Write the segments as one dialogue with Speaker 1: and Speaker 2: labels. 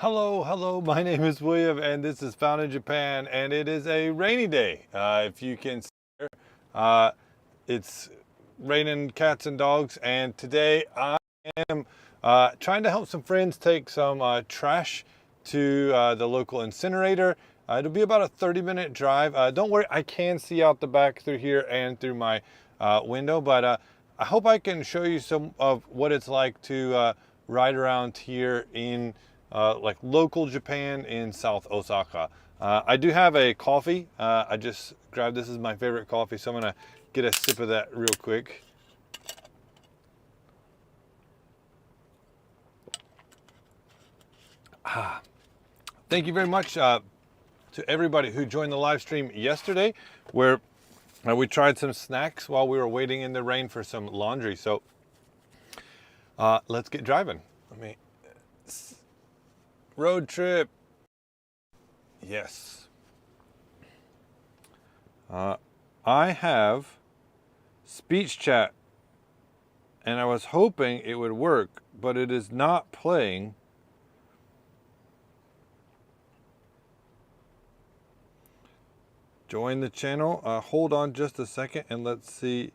Speaker 1: Hello, my name is William and this is Found in Japan, and it is a rainy day. If you can see here, it's raining cats and dogs, and today I am trying to help some friends take some trash to the local incinerator. It'll be about a 30-minute drive. Don't worry, I can see out the back through here and through my window, but I hope I can show you some of what it's like to ride around here in like local Japan in South Osaka. I do have a coffee. I just grabbed, this is my favorite coffee, so I'm gonna get a sip of that real quick. Thank you very much to everybody who joined the live stream yesterday, where we tried some snacks while we were waiting in the rain for some laundry. So let's get driving. Road trip. Yes. I have speech chat, and I was hoping it would work, but it is not playing. Join the channel. Hold on just a second and let's see.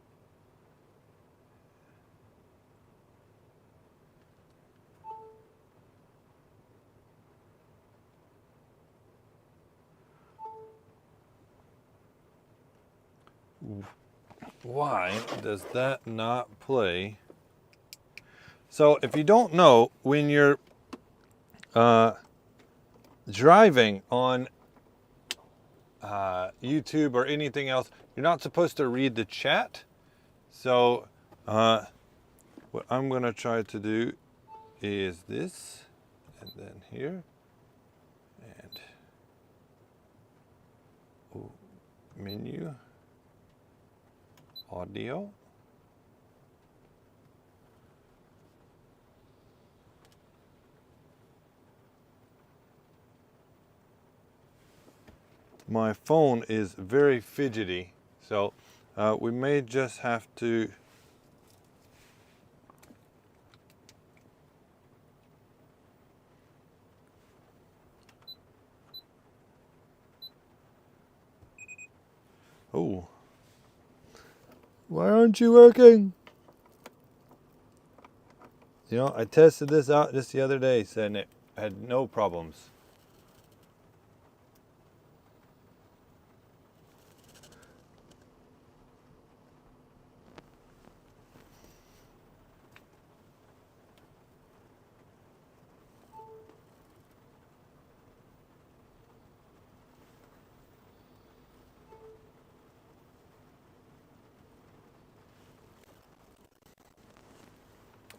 Speaker 1: Why does that not play? So if you don't know, when you're driving on YouTube or anything else, you're not supposed to read the chat. So what I'm gonna try to do is this, and then here, and menu, audio. My phone is very fidgety, so we may just have to oh, why aren't you working? You know, I tested this out just the other day, and it had no problems.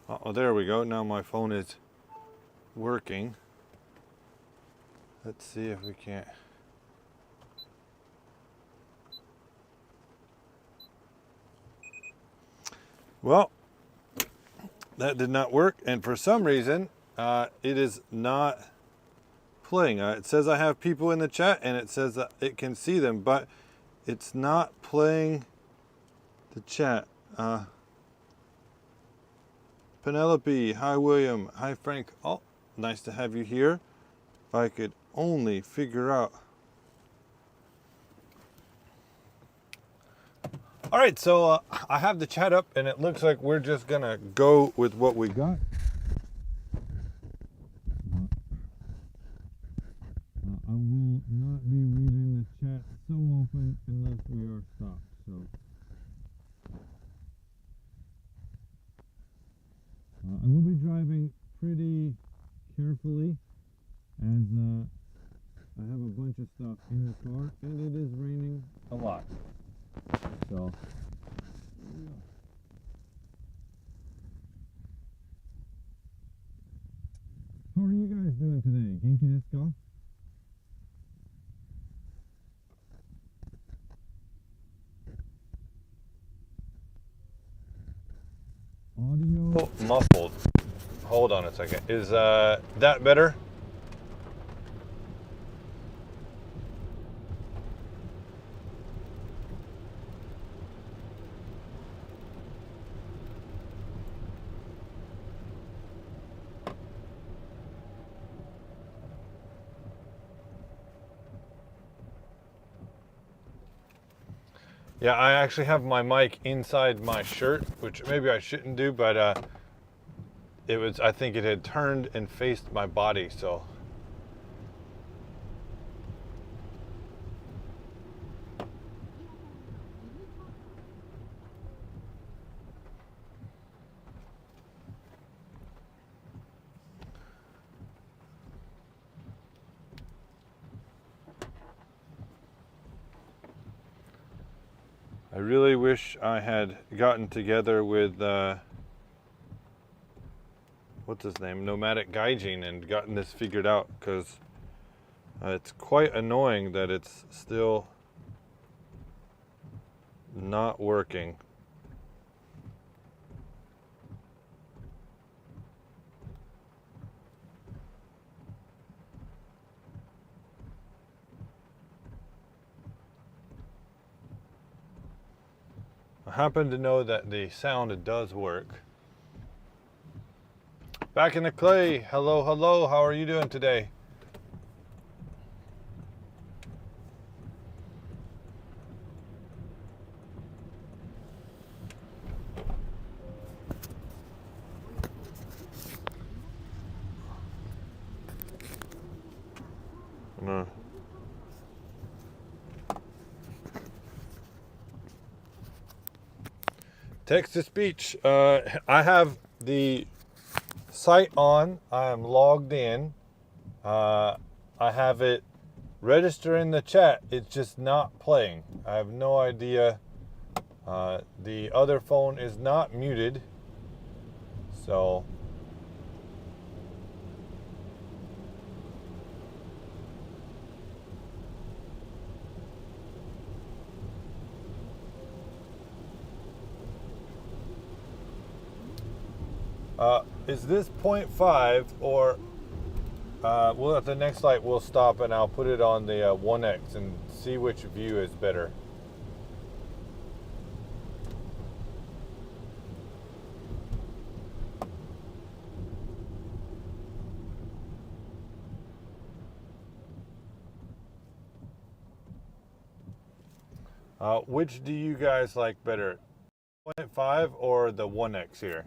Speaker 1: Oh, there we go. Now my phone is working. Let's see if we can't. Well, that did not work, and for some reason, it is not playing. It says I have people in the chat, and it says that it can see them, but it's not playing the chat. Penelope, hi William, hi Frank. Oh, nice to have you here. If I could only figure out. All right, so I have the chat up, and it looks like we're just gonna go with what we got. I will not be reading the chat so often unless we are stopped. So. I will be driving pretty carefully, as I have a bunch of stuff in the car, and it is raining a lot. So, how are you guys doing today? Genki desu ka? Audio muffled. Hold on a second. Is that better? Yeah, I actually have my mic inside my shirt, which maybe I shouldn't do, but I think it had turned and faced my body, so. I really wish I had gotten together with, what's his name, Nomadic Gaijin, and gotten this figured out, because it's quite annoying that it's still not working. I happen to know that the sound does work. Back in the clay. Hello, hello. How are you doing today? No. Text to speech. I have the site on. I am logged in. I have it register in the chat. It's just not playing. I have no idea. The other phone is not muted. So. Is this 0.5 or at the next light we'll stop and I'll put it on the 1X and see which view is better. Which do you guys like better, 0.5 or the 1X here?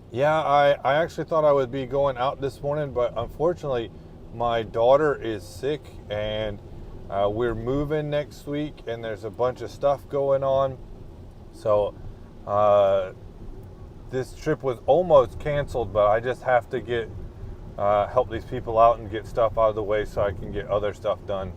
Speaker 1: Yeah, I actually thought I would be going out this morning, but unfortunately my daughter is sick and we're moving next week and there's a bunch of stuff going on. So this trip was almost canceled, but I just have to get help these people out and get stuff out of the way so I can get other stuff done.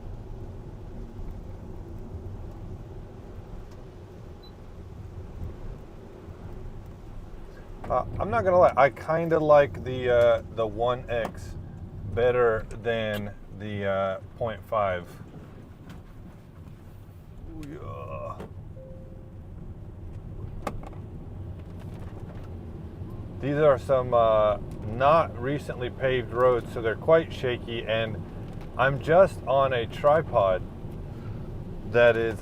Speaker 1: I'm not gonna lie, I kind of like the 1X better than the 0.5. These are some not recently paved roads, so they're quite shaky, and I'm just on a tripod that is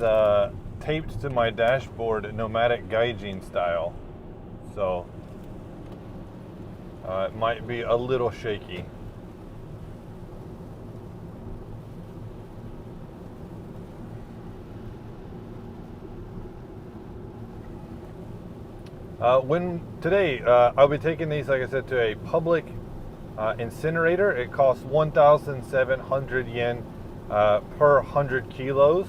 Speaker 1: taped to my dashboard, Nomadic Gaijin style. So it might be a little shaky. Today I'll be taking these, like I said, to a public incinerator. It costs 1,700 yen per 100 kilos.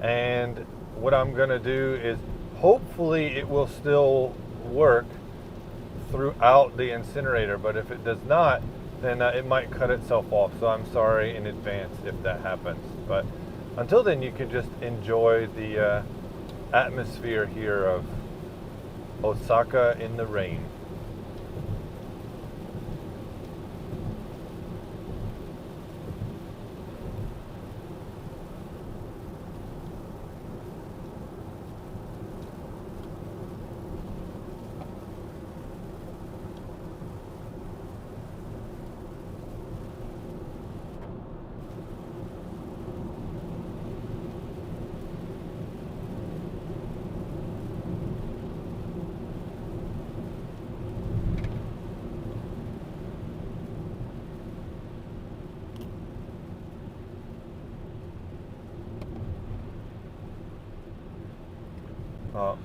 Speaker 1: And what I'm going to do is hopefully it will still work throughout the incinerator, but if it does not, then it might cut itself off. So I'm sorry in advance if that happens. But until then, you can just enjoy the atmosphere here of Osaka in the rain. Uh,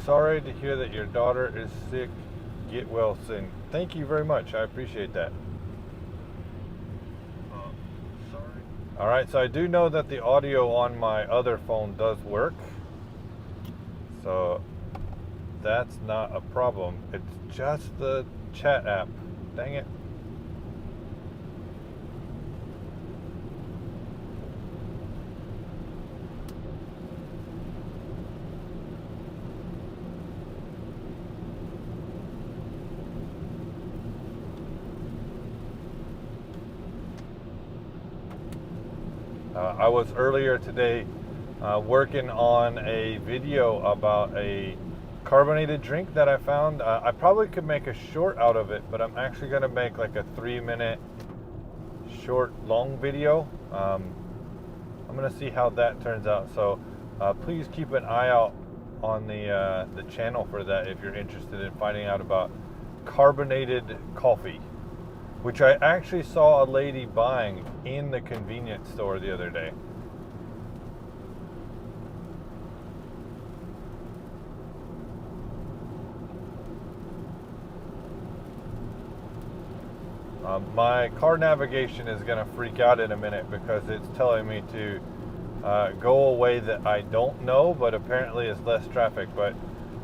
Speaker 1: Sorry to hear that your daughter is sick. Get well soon. Thank you very much. I appreciate that. Sorry. All right, so I do know that the audio on my other phone does work. So that's not a problem. It's just the chat app. Dang it. I was earlier today working on a video about a carbonated drink that I found. I probably could make a short out of it, but I'm actually going to make like a 3-minute short long video. I'm going to see how that turns out. So please keep an eye out on the channel for that if you're interested in finding out about carbonated coffee, which I actually saw a lady buying in the convenience store the other day. My car navigation is going to freak out in a minute because it's telling me to go a way that I don't know, but apparently it's less traffic. But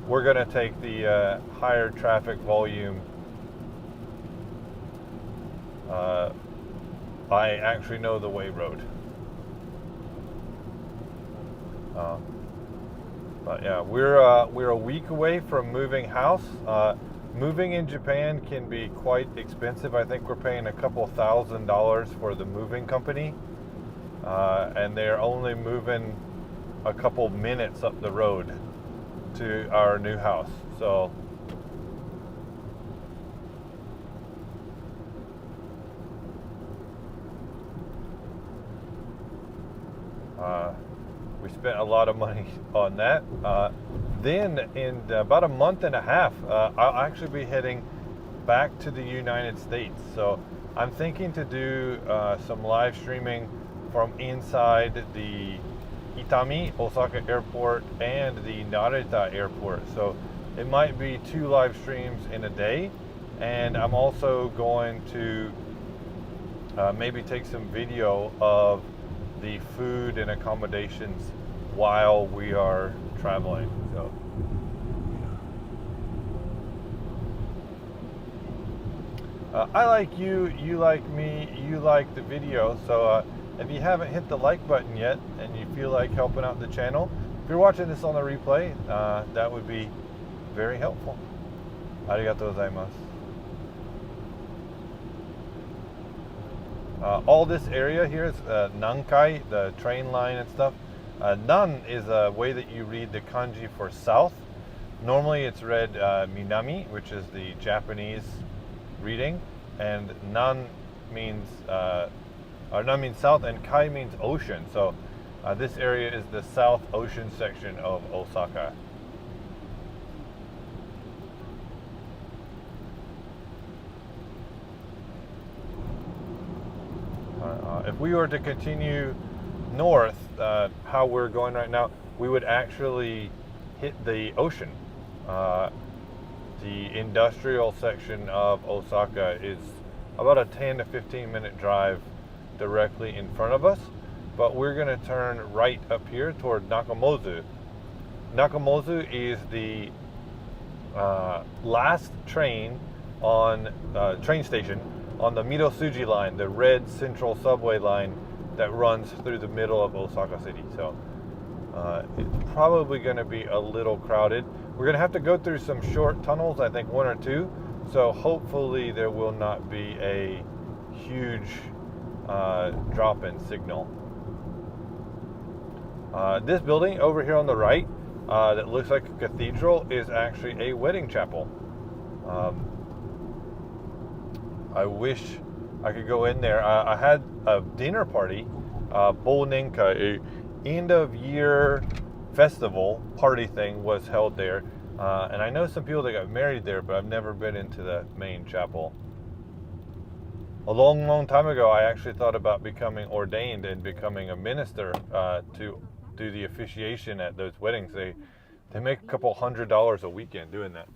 Speaker 1: we're going to take the higher traffic volume. I actually know the way road. But yeah, we're a week away from moving house. Moving in Japan can be quite expensive. I think we're paying a couple $1,000s for the moving company, and they're only moving a couple minutes up the road to our new house. So we spent a lot of money on that. Then in about a month and a half, I'll actually be heading back to the United States. So I'm thinking to do some live streaming from inside the Itami, Osaka airport, and the Narita airport. So it might be 2 live streams in a day. And I'm also going to maybe take some video of the food and accommodations while we are traveling. So I like you, you like me, you like the video. So if you haven't hit the like button yet and you feel like helping out the channel, if you're watching this on the replay, that would be very helpful. Arigatou gozaimasu. All this area here is Nankai, the train line and stuff. Nan is a way that you read the kanji for south. Normally it's read Minami, which is the Japanese reading, and Nan means Nan means south, and Kai means ocean. So this area is the South Ocean section of Osaka. If we were to continue north, how we're going right now, we would actually hit the ocean. The industrial section of Osaka is about a 10 to 15 minute drive directly in front of us, but we're going to turn right up here toward Nakamozu. Nakamozu is the last train station on the Midosuji line, the red central subway line that runs through the middle of Osaka City. So it's probably going to be a little crowded. We're going to have to go through some short tunnels, I think 1 or 2. So hopefully there will not be a huge drop-in signal. This building over here on the right that looks like a cathedral is actually a wedding chapel. I wish I could go in there. I had a dinner party, Bolnenka, a end of year festival party thing was held there. And I know some people that got married there, but I've never been into the main chapel. A long, long time ago, I actually thought about becoming ordained and becoming a minister to do the officiation at those weddings. They make a couple $100 a weekend doing that.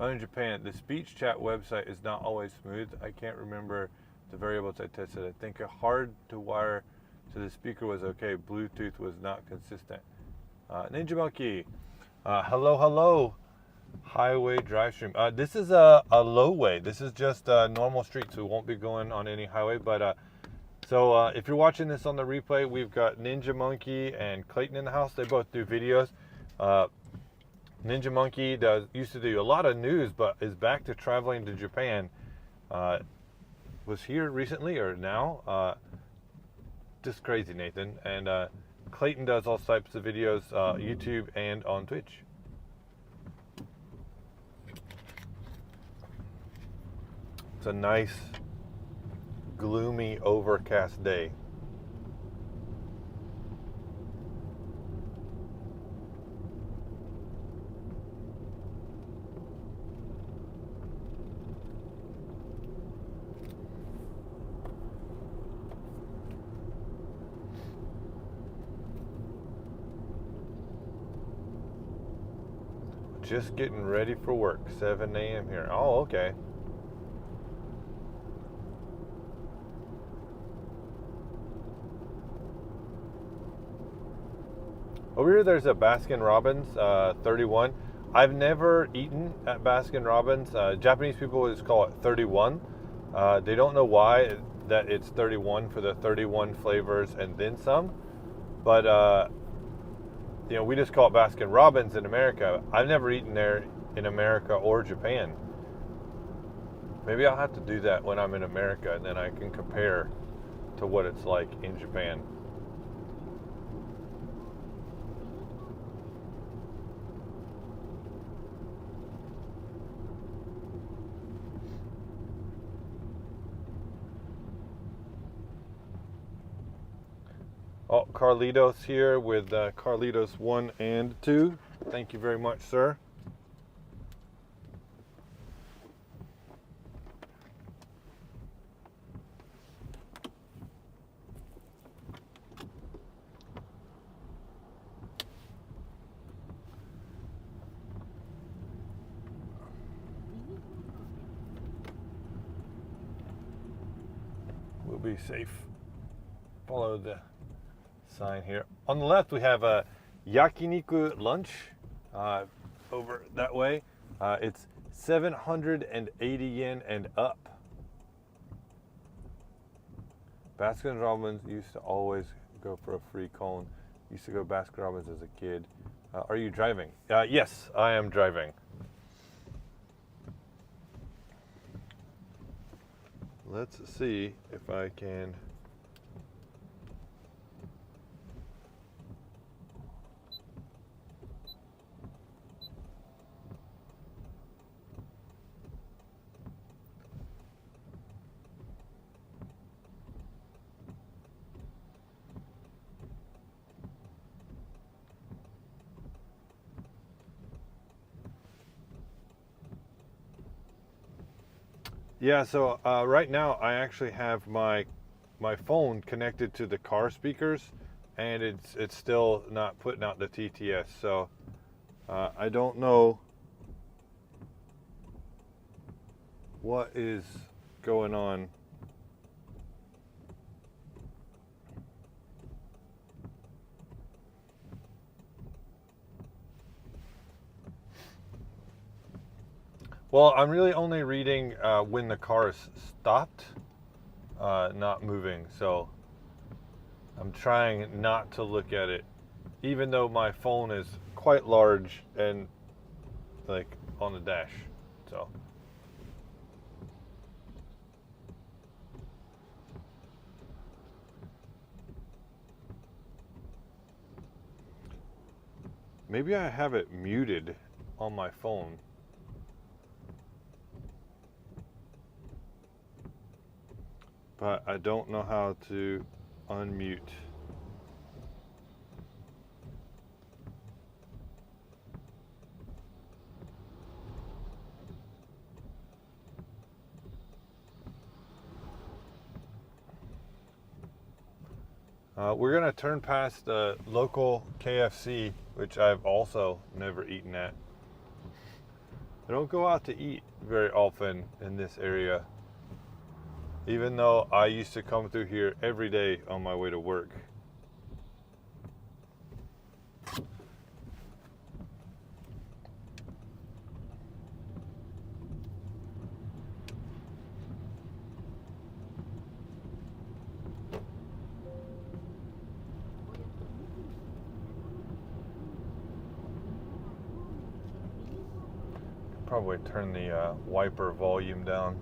Speaker 1: In Japan, the speech chat website is not always smooth. I can't remember the variables I tested. I think a hard to wire to the speaker was okay. Bluetooth was not consistent. Ninja Monkey, hello, hello. Highway drive stream. This is a low way. This is just a normal street, so we won't be going on any highway. But so if you're watching this on the replay, we've got Ninja Monkey and Clayton in the house. They both do videos. Ninja Monkey used to do a lot of news, but is back to traveling to Japan. Was here recently or now? Just crazy, Nathan. And Clayton does all types of videos, YouTube and on Twitch. It's a nice, gloomy, overcast day. Just getting ready for work, 7 a.m. here. Oh, okay. Over here, there's a Baskin-Robbins 31. I've never eaten at Baskin-Robbins. Japanese people just call it 31. They don't know why that it's 31 for the 31 flavors and then some. But, you know, we just call it Baskin-Robbins in America. I've never eaten there in America or Japan. Maybe I'll have to do that when I'm in America, and then I can compare to what it's like in Japan. Oh, Carlitos here with Carlitos 1 and 2. Thank you very much, sir. We'll be safe. Follow the sign here. On the left, we have a yakiniku lunch over that way. It's 780 yen and up. Baskin-Robbins used to always go for a free cone. Used to go Baskin-Robbins as a kid. Are you driving? Yes, I am driving. Let's see if I can. Yeah, so right now I actually have my phone connected to the car speakers, and it's still not putting out the TTS. So I don't know what is going on. Well, I'm really only reading when the car is stopped, not moving. So I'm trying not to look at it, even though my phone is quite large and like on the dash. So maybe I have it muted on my phone. But I don't know how to unmute. We're gonna turn past the local KFC, which I've also never eaten at. I don't go out to eat very often in this area, even though I used to come through here every day on my way to work. Probably turn the wiper volume down.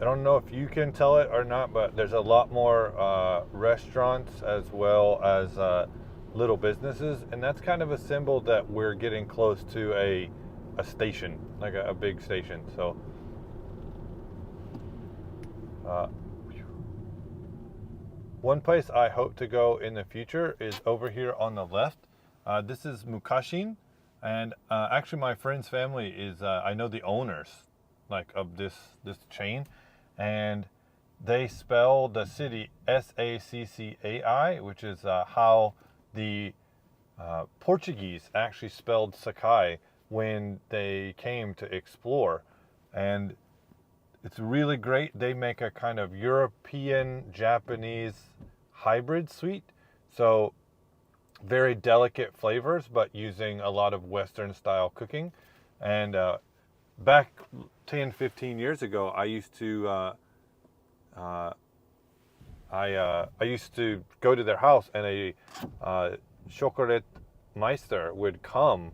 Speaker 1: I don't know if you can tell it or not, but there's a lot more restaurants as well as little businesses, and that's kind of a symbol that we're getting close to a station, like a big station. So one place I hope to go in the future is over here on the left. This is Mukashin, and actually my friend's family is, I know the owners like of this chain, and they spell the city Saccai, which is how the Portuguese actually spelled Sakai when they came to explore. And it's really great. They make a kind of European Japanese hybrid sweet, so very delicate flavors but using a lot of Western style cooking. And back 10-15 years ago, I used to I used to go to their house, and a chocolate meister would come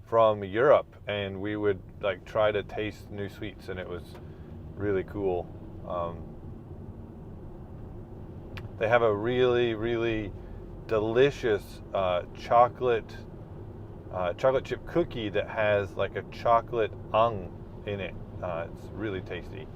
Speaker 1: from Europe, and we would like try to taste new sweets, and it was really cool. They have a really delicious chocolate chip cookie that has like a chocolate ang in it. It's really tasty.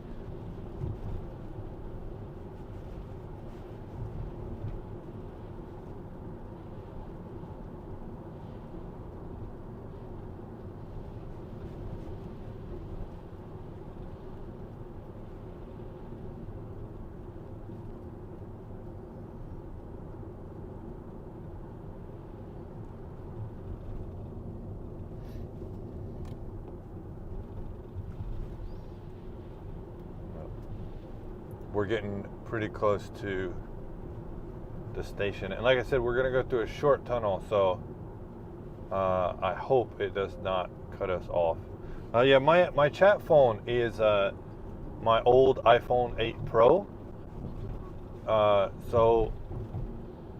Speaker 1: We're getting pretty close to the station, and like I said, we're gonna go through a short tunnel, so I hope it does not cut us off. Yeah, my chat phone is my old iPhone 8 Pro, so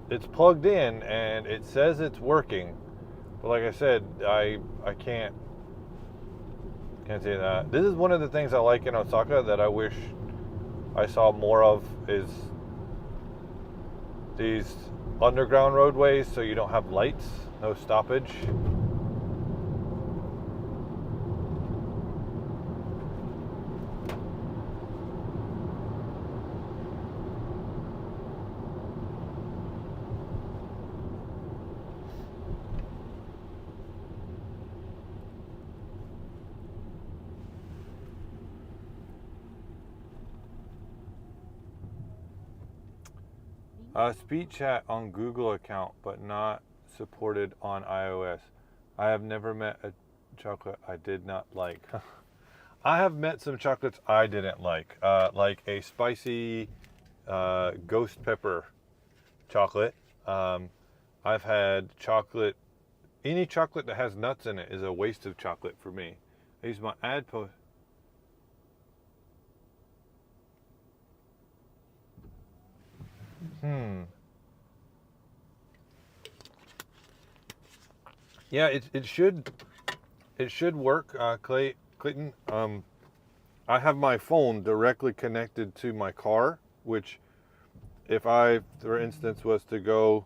Speaker 1: it's plugged in and it says it's working, but like I said, I can't say that. This is one of the things I like in Osaka that I wish I saw more of, is these underground roadways, so you don't have lights, no stoppage. Speed chat on Google account, but not supported on iOS. I have never met a chocolate I did not like. I have met some chocolates I didn't like a spicy ghost pepper chocolate. I've had chocolate, any chocolate that has nuts in it is a waste of chocolate for me. I use my ad post. Yeah, it should work, Clayton. I have my phone directly connected to my car, which if I, for instance, was to go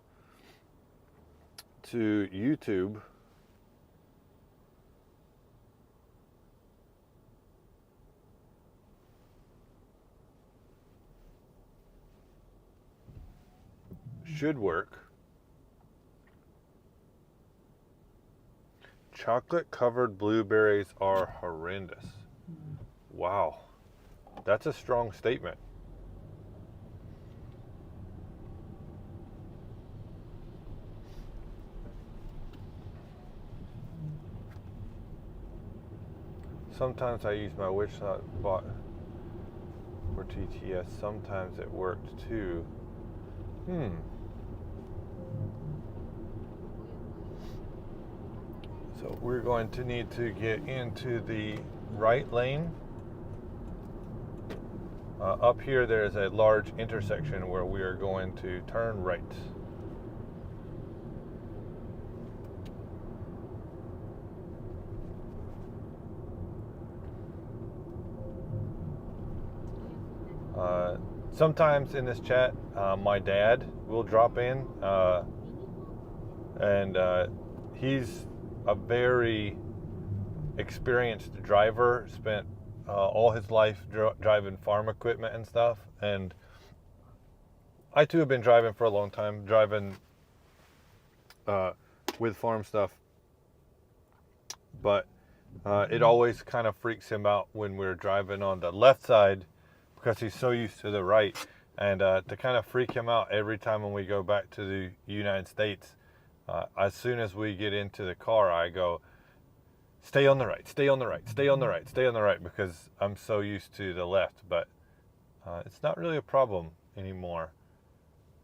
Speaker 1: to YouTube, should work. Chocolate covered blueberries are horrendous. Wow, that's a strong statement. Sometimes I use my Wichita bot for TTS. Sometimes it worked too. So we're going to need to get into the right lane. Up here there's a large intersection where we are going to turn right. Sometimes in this chat, my dad will drop in, and he's a very experienced driver, spent all his life driving farm equipment and stuff, and I too have been driving for a long time, driving with farm stuff, but it always kind of freaks him out when we're driving on the left side because he's so used to the right, and to kind of freak him out every time when we go back to the United States, as soon as we get into the car, I go, stay on the right, stay on the right, stay on the right, stay on the right, because I'm so used to the left, but it's not really a problem anymore.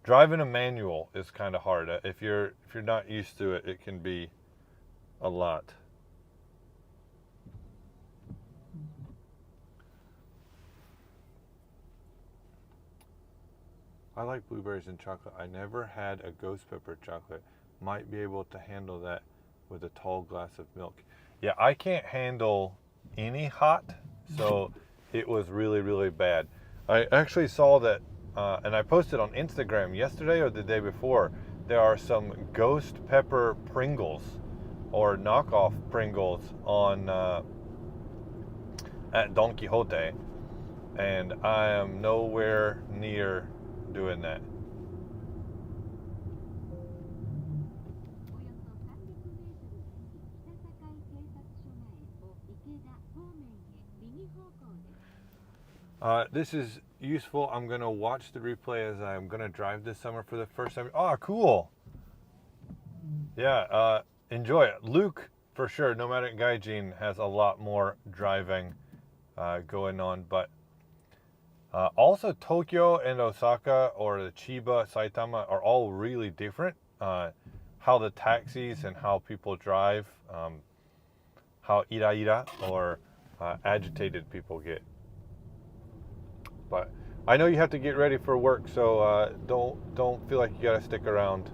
Speaker 1: Driving a manual is kind of hard. If you're not used to it, it can be a lot. I like blueberries and chocolate. I never had a ghost pepper chocolate. Might be able to handle that with a tall glass of milk. Yeah, I can't handle any hot, so it was really, really bad. I actually saw that, and I posted on Instagram yesterday or the day before, there are some ghost pepper Pringles or knockoff Pringles on at Don Quixote, and I am nowhere near doing that. This is useful. I'm going to watch the replay as I'm going to drive this summer for the first time. Oh, cool. Yeah, enjoy it. Luke, for sure, Nomadic Gaijin has a lot more driving going on, but also Tokyo and Osaka, or the Chiba, Saitama, are all really different. How the taxis and how people drive, how ira or agitated people get. But I know you have to get ready for work, so don't feel like you gotta stick around.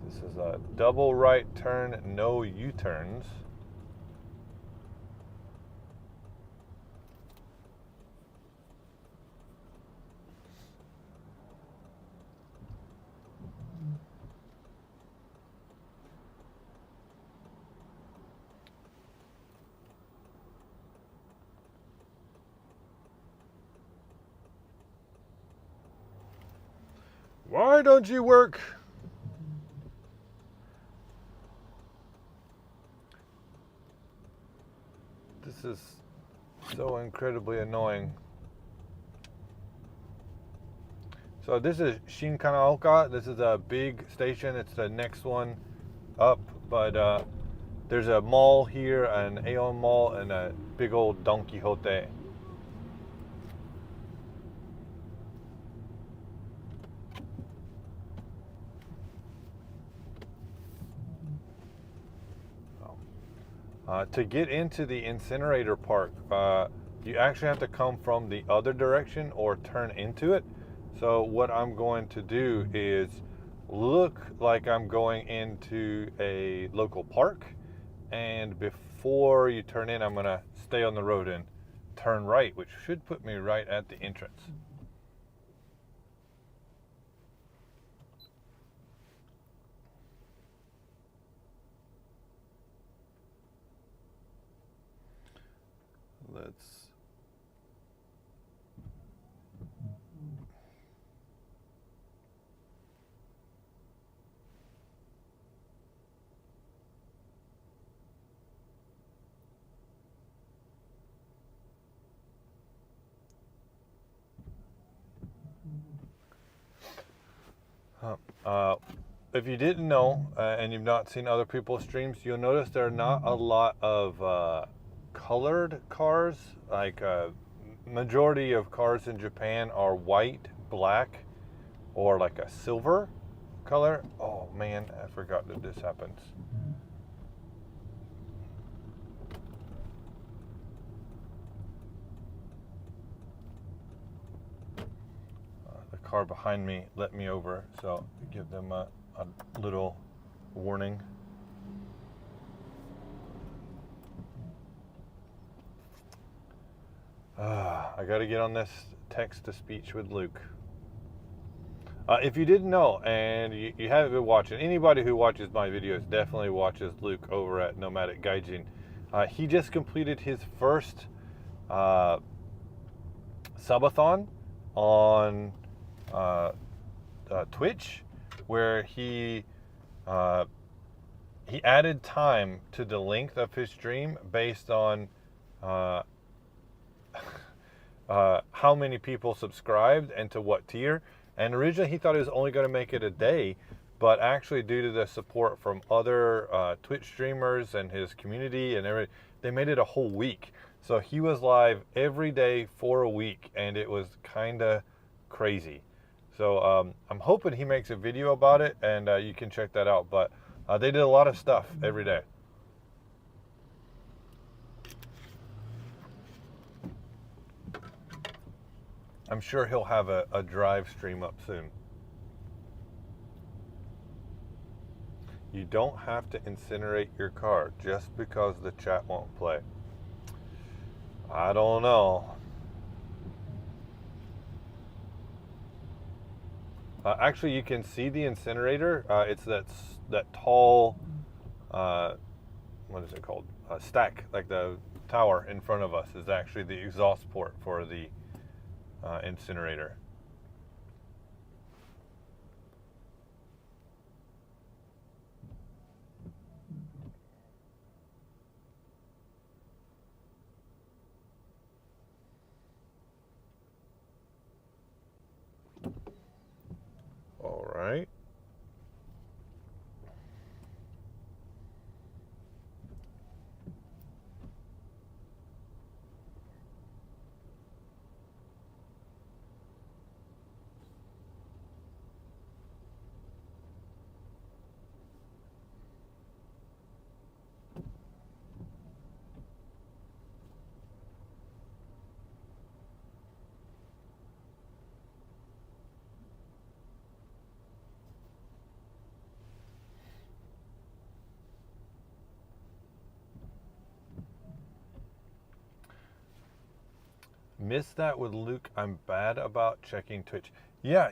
Speaker 1: This is a double right turn, no U-turns. Why don't you work? This is so incredibly annoying. So this is Shinkanaoka. This is a big station. It's the next one up, but there's a mall here, an Aeon Mall, and a big old Don Quixote. To get into the incinerator park, you actually have to come from the other direction or turn into it. So what I'm going to do is look like I'm going into a local park, and before you turn in, I'm going to stay on the road and turn right, which should put me right at the entrance. let's. If you didn't know and you've not seen other people's streams, you'll notice there are not a lot of colored cars. Like majority of cars in Japan are white, black, or like a silver color. Oh man, I forgot that this happens. The car behind me let me over, so give them a little warning. I got to get on this text-to-speech with Luke. If you didn't know and you haven't been watching, anybody who watches my videos definitely watches Luke over at Nomadic Gaijin. He just completed his first subathon on Twitch, where he added time to the length of his stream based on how many people subscribed and to what tier. And originally he thought he was only going to make it a day, but actually due to the support from other Twitch streamers and his community and everything, they made it a whole week. So he was live every day for a week, and it was kind of crazy. So I'm hoping he makes a video about it, and you can check that out. But they did a lot of stuff every day. I'm sure he'll have a drive stream up soon. You don't have to incinerate your car just because the chat won't play. I don't know. Actually, you can see the incinerator. It's that tall, what is it called? Stack, like the tower in front of us is actually the exhaust port for the incinerator. All right. Missed that with Luke. I'm bad about checking Twitch. Yeah,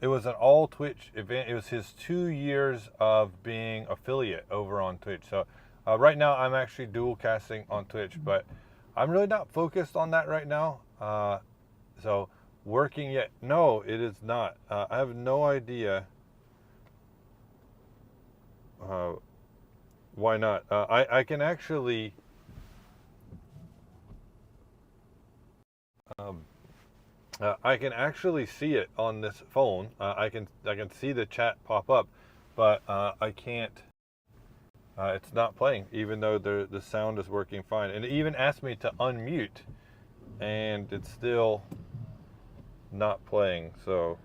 Speaker 1: it was an all Twitch event. It was his 2 years of being affiliate over on Twitch. So right now I'm actually dual casting on Twitch, but I'm really not focused on that right now. So working yet? No, it is not. I have no idea why not. I can actually I can actually see it on this phone. I can see the chat pop up, but I can't. It's not playing, even though the sound is working fine. And it even asked me to unmute, and it's still not playing. So.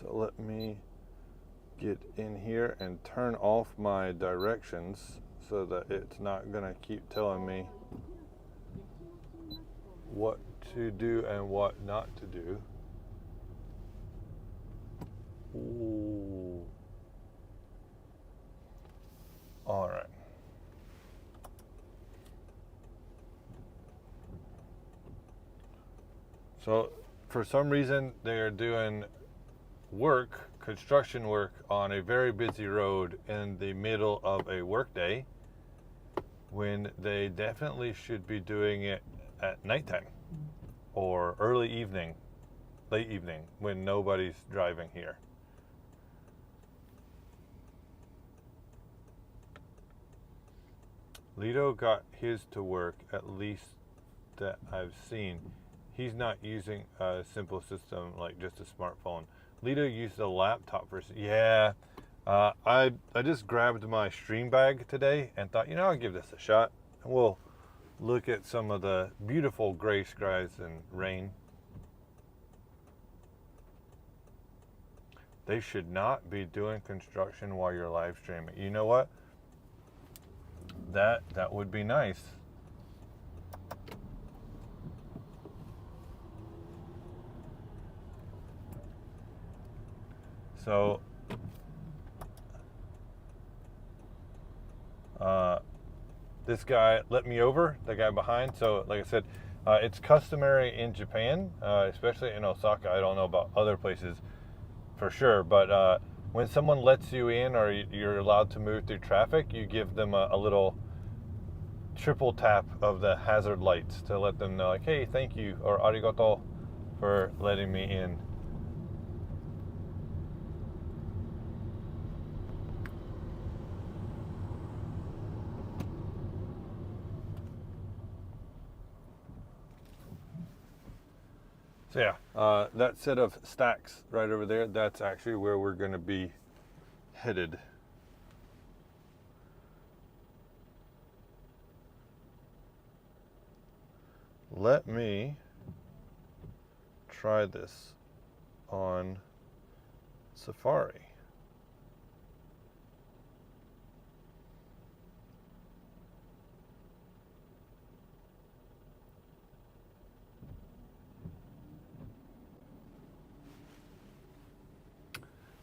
Speaker 1: So let me get in here and turn off my directions so that it's not gonna keep telling me what to do and what not to do. Ooh. All right. So for some reason they're doing construction work on a very busy road in the middle of a workday when they definitely should be doing it at nighttime or early evening, late evening, when nobody's driving here. Lido got his to work, at least that I've seen. He's not using a simple system like just a smartphone. Lido used a laptop for, yeah. I just grabbed my stream bag today and thought, I'll give this a shot. And we'll look at some of the beautiful gray skies and rain. They should not be doing construction while you're live streaming. You know what? That would be nice. So this guy let me over, the guy behind. So like I said, it's customary in Japan, especially in Osaka. I don't know about other places for sure, but when someone lets you in or you're allowed to move through traffic, you give them a little triple tap of the hazard lights to let them know, like, hey, thank you, or arigato for letting me in. So yeah, that set of stacks right over there, that's actually where we're going to be headed. Let me try this on Safari.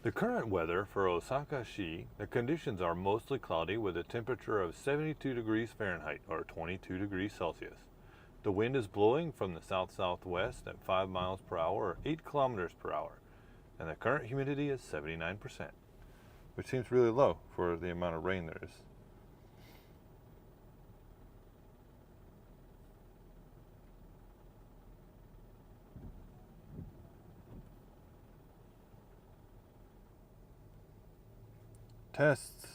Speaker 1: The current weather for Osaka-shi, the conditions are mostly cloudy with a temperature of 72 degrees Fahrenheit or 22 degrees Celsius. The wind is blowing from the south-southwest at 5 miles per hour or 8 kilometers per hour, and the current humidity is 79%, which seems really low for the amount of rain there is. Tests.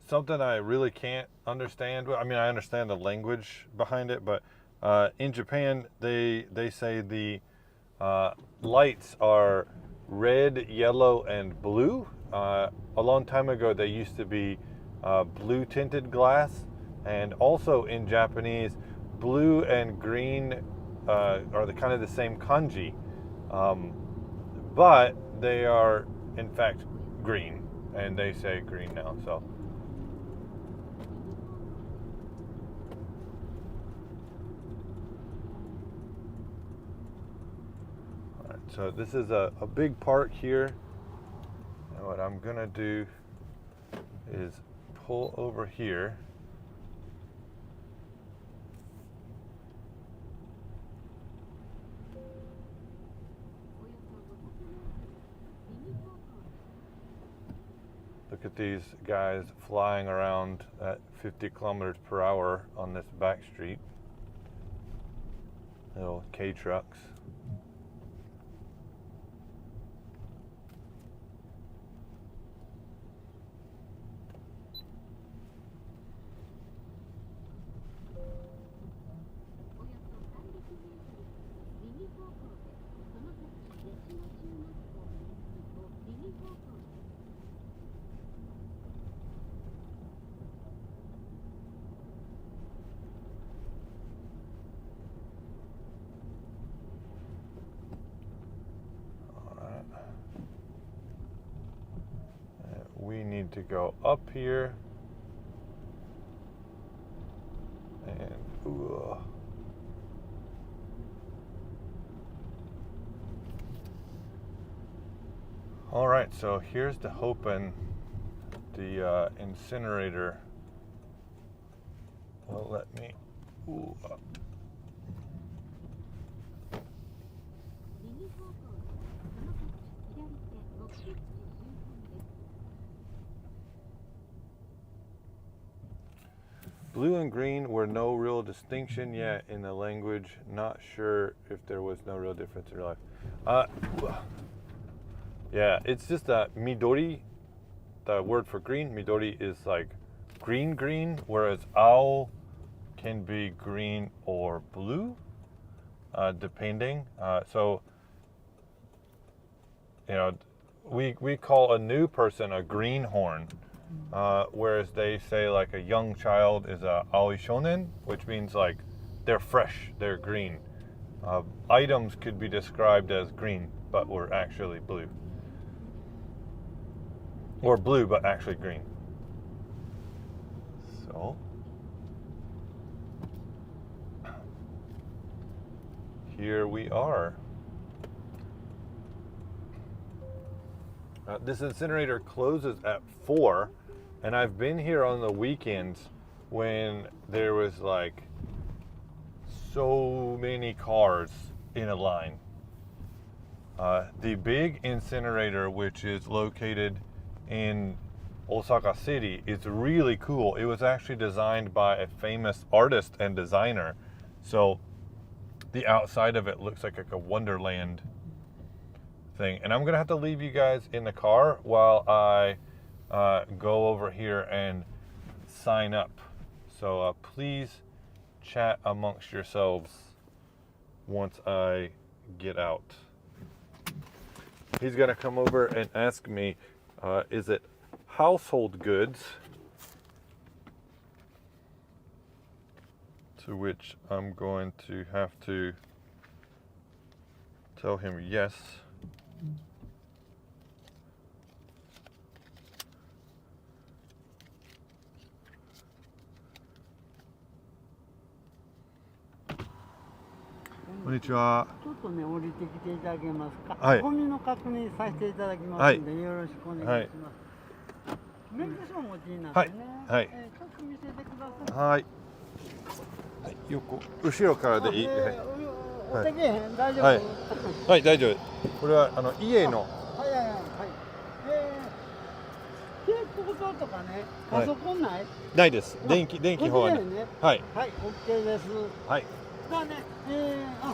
Speaker 1: Something I really can't understand. I mean, I understand the language behind it, but in Japan, they say the lights are red, yellow, and blue. A long time ago, they used to be blue tinted glass, and also in Japanese, blue and green are the kind of the same kanji, but they are in fact green, and they say green now. So. So this is a big park here, and what I'm gonna do is pull over here. Look at these guys flying around at 50 kilometers per hour on this back street. Little K trucks. need to go up here. And all right, so here's the Hopen, the incinerator. Well, let me. Blue and green were no real distinction yet in the language. Not sure if there was no real difference in real life. Yeah, it's just that midori, the word for green, midori is like green, whereas ao can be green or blue, depending. So, you know, we call a new person a greenhorn. Whereas they say like a young child is a aoi shonen, which means like they're fresh, they're green. Items could be described as green, but were actually blue. Or blue, but actually green. So, here we are. This incinerator closes at 4, and I've been here on the weekends when there was like so many cars in a line. The big incinerator, which is located in Osaka City, is really cool. It was actually designed by a famous artist and designer. So the outside of it looks like a wonderland thing. And I'm gonna have to leave you guys in the car while I go over here and sign up. So please chat amongst yourselves once I get out. He's gonna come over and ask me, is it household goods? To which I'm going to have to tell him yes.こんにちは。
Speaker 2: ちょっとね、降りてきていただけますか。
Speaker 1: はい。
Speaker 2: ゴミの確認させていただきますので、よろしくお願いします。免許証をお持ちになってね。
Speaker 1: はい。
Speaker 2: ちょっと見せてください。
Speaker 1: はい。はい、横、後ろからでいい。
Speaker 2: お手へん、大丈夫。
Speaker 1: はい。はい、大丈夫。これは家の。
Speaker 2: はいはいはい。テープとかね、パソコンない？
Speaker 1: ないです。電気法はね。はい。
Speaker 2: はい、OK です。
Speaker 1: はい。
Speaker 2: だね、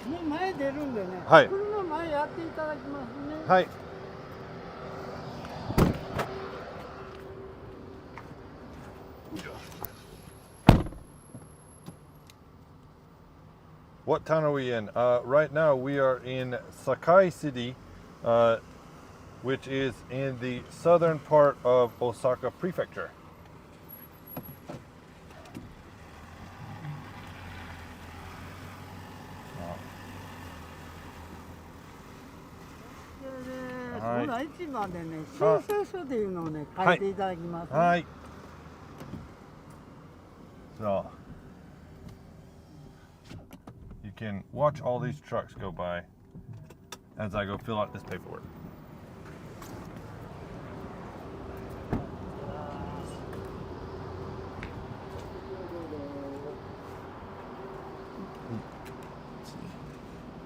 Speaker 2: もう前出るんでね。
Speaker 1: はい。
Speaker 2: 車前やっていただきますね。
Speaker 1: はい。What town are we in? Right now we are in Sakai City, which is in the southern part of Osaka Prefecture. So you can watch all these trucks go by as I go fill out this paperwork.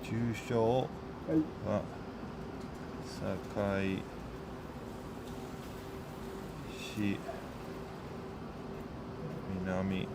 Speaker 1: Jusho wa Sakai Shi Minami.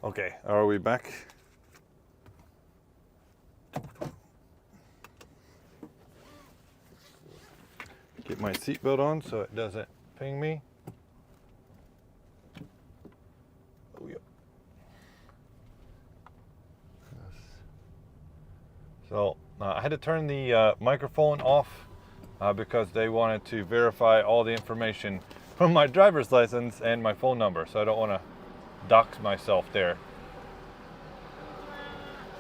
Speaker 1: Okay, are we back? Get my seatbelt on so it doesn't ping me. Oh, yeah. So I had to turn the microphone off because they wanted to verify all the information from my driver's license and my phone number, so I don't want to dox myself there.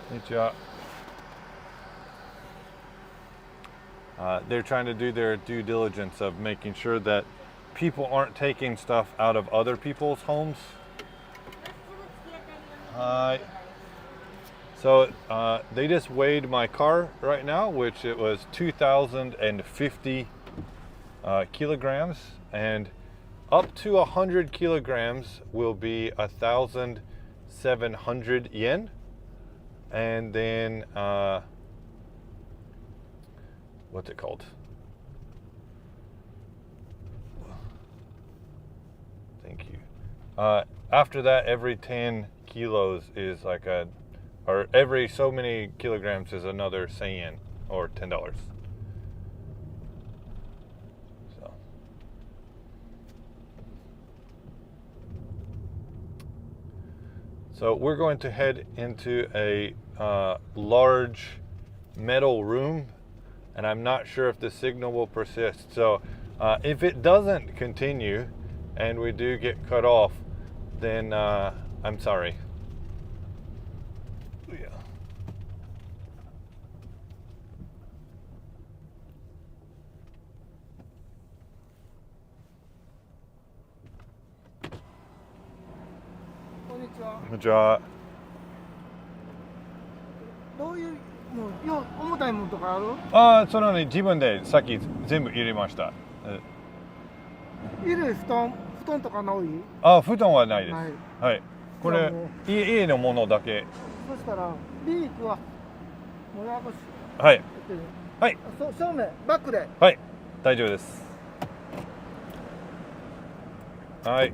Speaker 1: Konnichiwa. They're trying to do their due diligence of making sure that people aren't taking stuff out of other people's homes. So they just weighed my car right now, which it was 2,050 kilograms, and up to 100 kilograms will be 1,700 yen. And then what's it called? Thank you. After that, every 10 kilos is like or every so many kilograms is another 10 yen, or $10. So we're going to head into a large metal room, and I'm not sure if the signal will persist. So if it doesn't continue and we do get cut off, then I'm sorry. Yeah.じゃあ、
Speaker 2: どういうもう重たいものとかある？
Speaker 1: そのね、自分でさっき全部入れました。
Speaker 2: いる布団とかない？
Speaker 1: 布団はないです。はい。これ家のものだけ。
Speaker 2: そしたらリークはもやこし。
Speaker 1: はい。はい。
Speaker 2: 正面バックで。
Speaker 1: はい。大丈夫です。はい。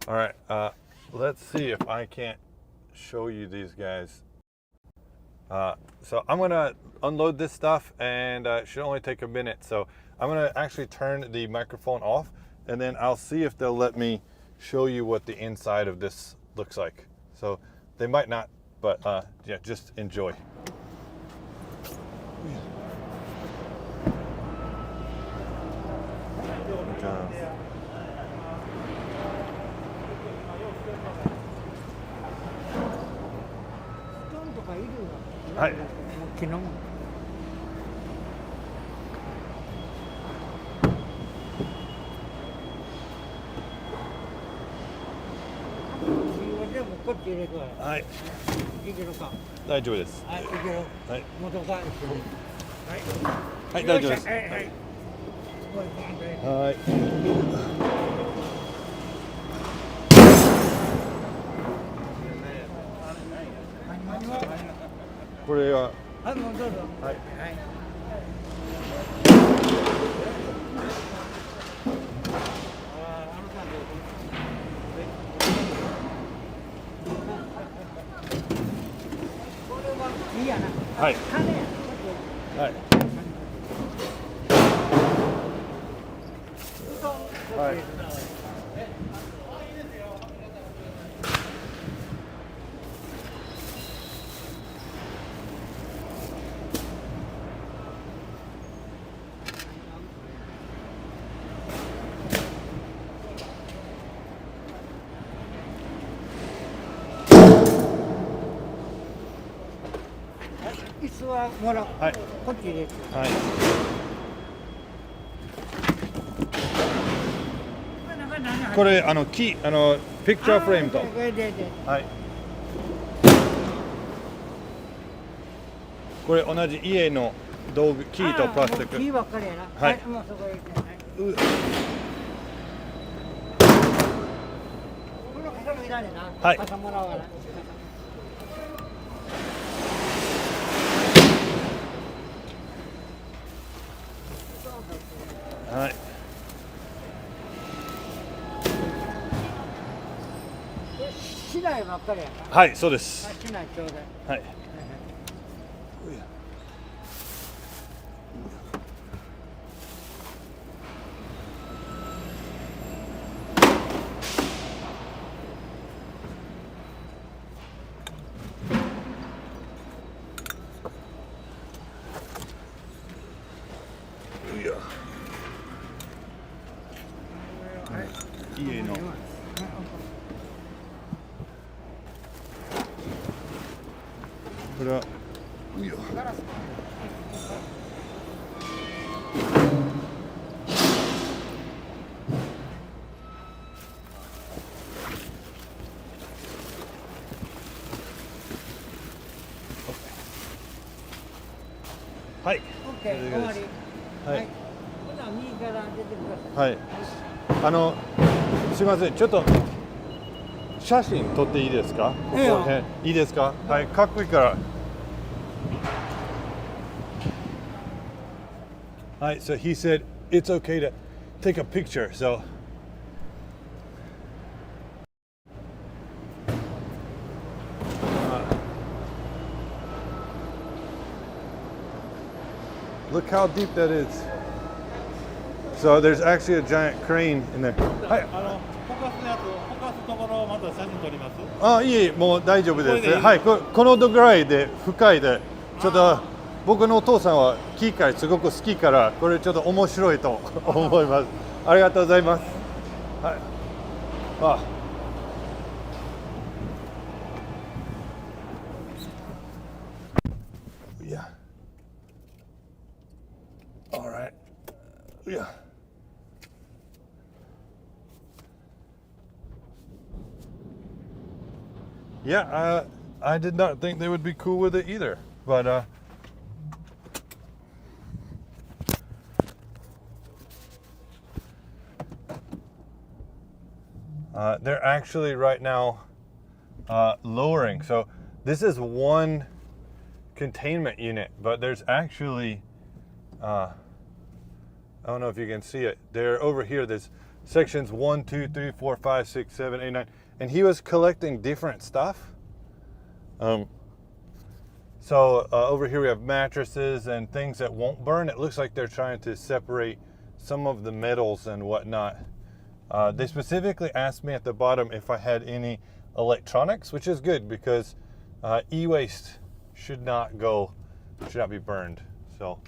Speaker 1: All right, let's see if I can't show you these guys. So I'm gonna unload this stuff, and it should only take a minute. So I'm gonna actually turn the microphone off, and then I'll see if they'll let me show you what the inside of this looks like. So they might not, but yeah, just enjoy. Hi. Hi. 大丈夫です。はい。はい。はい、大丈夫です。はい。はい。これは。はい。もうどうぞ。はい。いいやな。はい。はい。はい。
Speaker 2: 椅子はもらう。はい。こっち入れて。はい。
Speaker 1: これ木ピクチャーフレームと。
Speaker 2: これで
Speaker 1: はい。これ同じ家の道具、木とプラスチック。
Speaker 2: 木ばっかりやな。
Speaker 1: はい。
Speaker 2: もうそこへ行って。この傘もいらねえな。
Speaker 1: はい。
Speaker 2: 傘もらおうかな。
Speaker 1: はい。
Speaker 2: 市内ばっかりやな。
Speaker 1: はい、そうです。
Speaker 2: 市内ちょうだい。
Speaker 1: はい。家のこれははい。
Speaker 2: オッケー、終わり。
Speaker 1: はい。
Speaker 2: ほな右から出てください。
Speaker 1: はい。すいません、ちょっと写真撮っていいですか？
Speaker 2: いいよ。
Speaker 1: いいですか？はい、かっこいいから。はい、so he said it's okay to take a picture, so. Look how deep that is. So there's actually a giant crane in there. はい。あ、いえ、もう大丈夫です。はい、このぐらいで深いで、ちょっと僕のお父さんは機械すごく好きから、これちょっと面白いと思います。ありがとうございます。はい。あ。Yeah. All right. Yeah. Yeah, I did not think they would be cool with it either, but they're actually right now lowering. So this is one containment unit, but there's actually I don't know if you can see it. They're over here. There's sections 1, 2, 3, 4, 5, 6, 7, 8, 9, and he was collecting different stuff. So over here we have mattresses and things that won't burn. It looks like they're trying to separate some of the metals and whatnot. They specifically asked me at the bottom if I had any electronics, which is good because e-waste should not be burned. So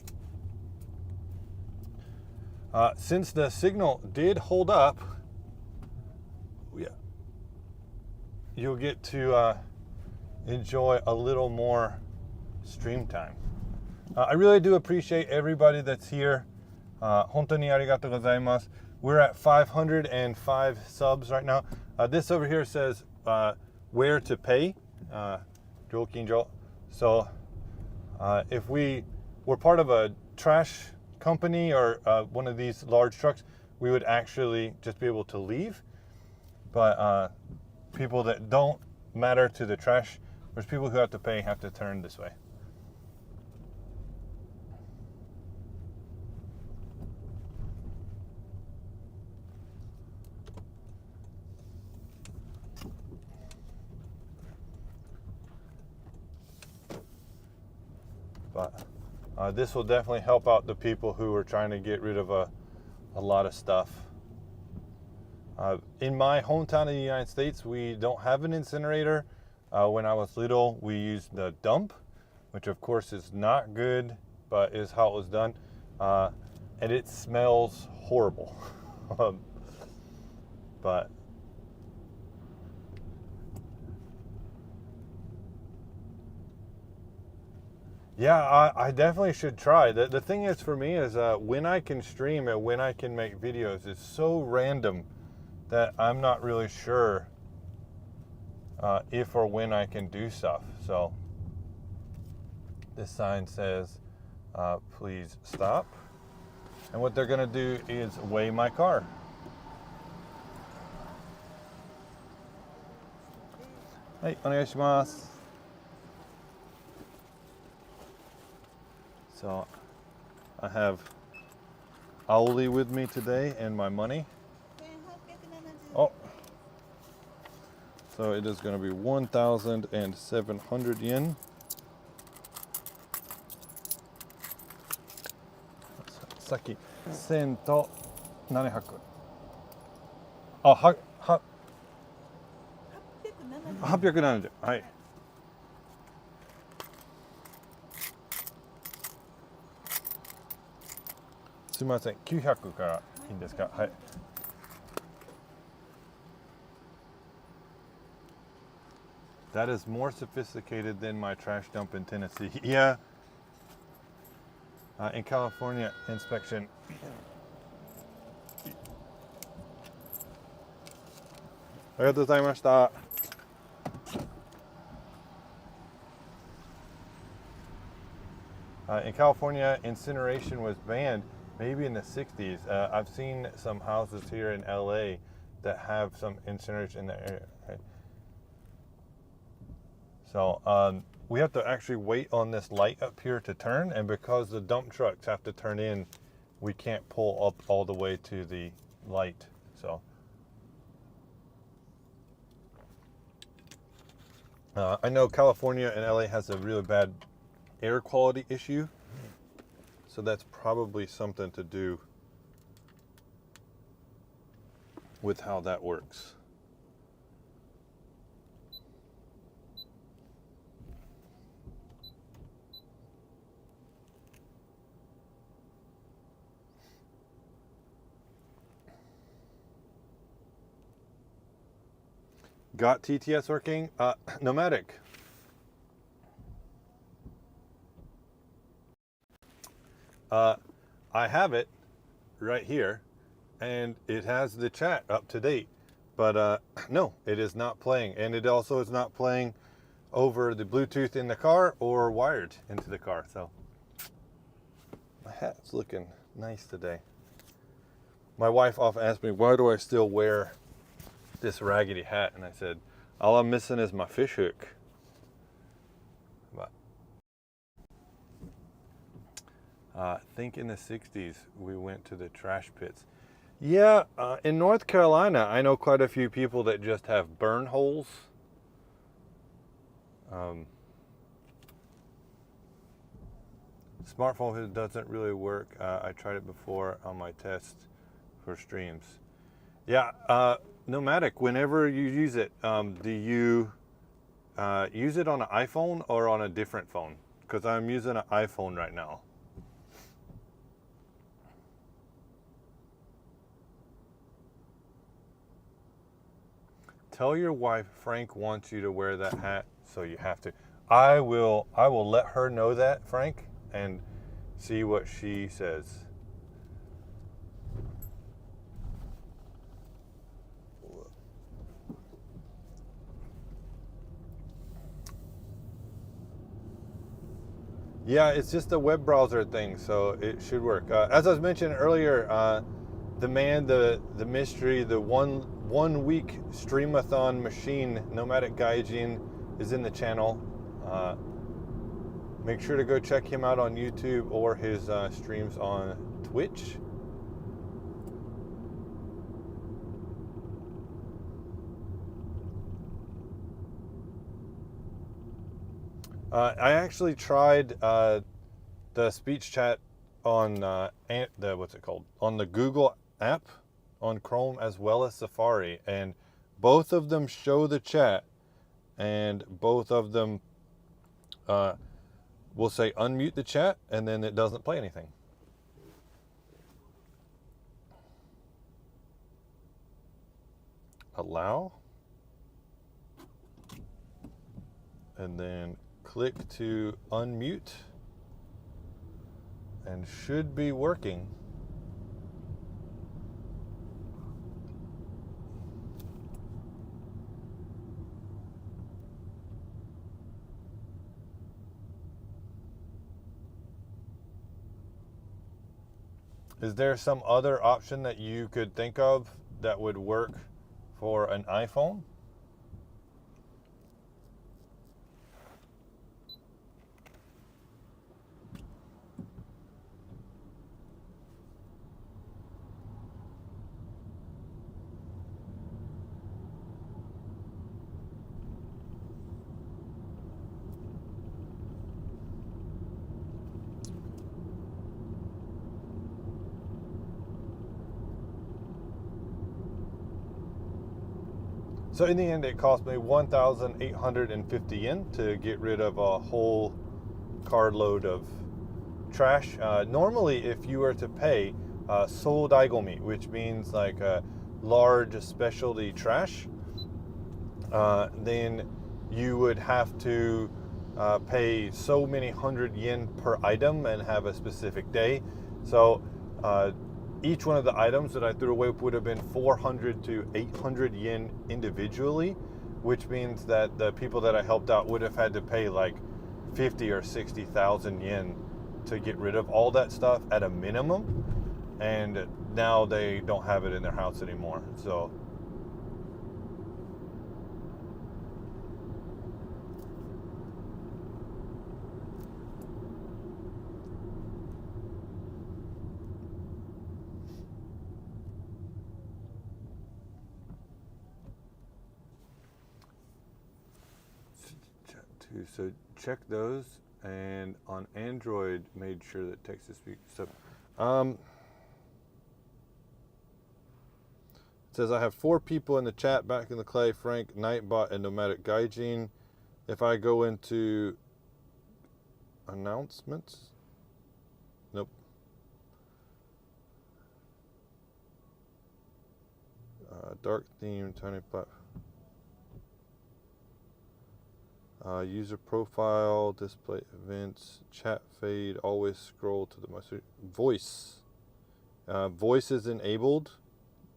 Speaker 1: since the signal did hold up, yeah, you'll get to enjoy a little more stream time. I really do appreciate everybody that's here. 本当にありがとうございます。We're at 505 subs right now. This over here says where to pay. 料金所. So if we were part of a trash company or one of these large trucks, we would actually just be able to leave. But people that don't matter to the trash, there's people who have to pay, have to turn this way. But this will definitely help out the people who are trying to get rid of a lot of stuff. In my hometown in the United States, we don't have an incinerator. When I was little, we used the dump, which of course is not good, but is how it was done. And it smells horrible. But yeah, I definitely should try. The thing is for me is when I can stream and when I can make videos is so random that I'm not really sure if or when I can do stuff. So this sign says, please stop. And what they're gonna do is weigh my car. Hey, お願いします. So I have Aoli with me today and my money. Oh, so it is going to be 1,700 yen. さっき1000と700。あ、は870。はい。すみません、900からいいんですか？はい。That is more sophisticated than my trash dump in Tennessee. Yeah. In California, inspection. ありがとうございました。In California, incineration was banned maybe in the 60s. I've seen some houses here in LA that have some incineration in the area. Right? So we have to actually wait on this light up here to turn, and because the dump trucks have to turn in, we can't pull up all the way to the light. So I know California and LA has a really bad air quality issue, so that's probably something to do with how that works. Got TTS working? Nomadic. I have it right here, and it has the chat up to date, but no, it is not playing, and it also is not playing over the Bluetooth in the car or wired into the car. So my hat's looking nice today. My wife often asks me, why do I still wear this raggedy hat? And I said, all I'm missing is my fish hook. But I think in the 60s we went to the trash pits. Yeah, in North Carolina, I know quite a few people that just have burn holes. Smartphone doesn't really work. I tried it before on my test for streams. Yeah, Nomadic, whenever you use it, do you use it on an iPhone or on a different phone? Because I'm using an iPhone right now. Tell your wife Frank wants you to wear that hat, so you have to. I will let her know that, Frank, and see what she says. Yeah, it's just a web browser thing, so it should work. As I was mentioning earlier, the man, the mystery, the one week streamathon machine, Nomadic Gaijin, is in the channel. Make sure to go check him out on YouTube or his streams on Twitch. I actually tried the speech chat on what's it called? On the Google app on Chrome as well as Safari, and both of them show the chat, and both of them will say unmute the chat, and then it doesn't play anything. Allow, and then click to unmute, and should be working. Is there some other option that you could think of that would work for an iPhone? So in the end, it cost me 1,850 yen to get rid of a whole carload of trash. Normally, if you were to pay so daigomi, which means like a large specialty trash, then you would have to pay so many 100 yen per item and have a specific day. So each one of the items that I threw away would have been 400 to 800 yen individually, which means that the people that I helped out would have had to pay like 50 or 60,000 yen to get rid of all that stuff at a minimum. And now they don't have it in their house anymore. So so check those, and on Android made sure that text to speech stuff. It says I have 4 people in the chat: Back in the Clay, Frank, Nightbot, and Nomadic Gaijin. If I go into announcements, nope. Dark theme, tiny platform. User profile, display events, chat fade, always scroll to the message. Voice. Voice is enabled,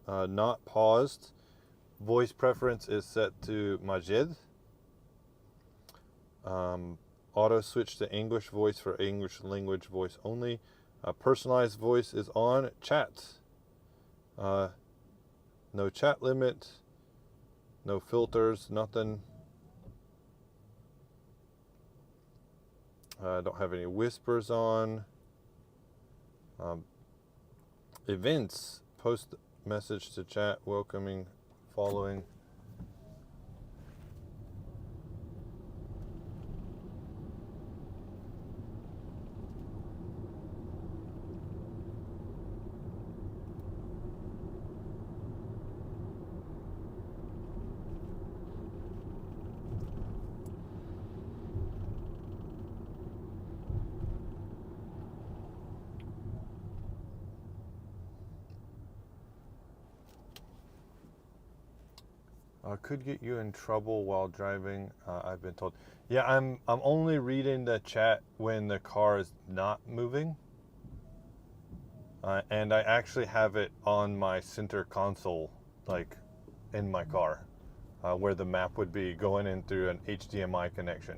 Speaker 1: not paused. Voice preference is set to Majid. Auto switch to English voice for English language voice only. Personalized voice is on. Chat. No chat limit. No filters, nothing. I don't have any whispers on. Events, post message to chat, welcoming, following. Could get you in trouble while driving, I've been told. Yeah, I'm only reading the chat when the car is not moving. And I actually have it on my center console, like in my car, where the map would be going in through an HDMI connection.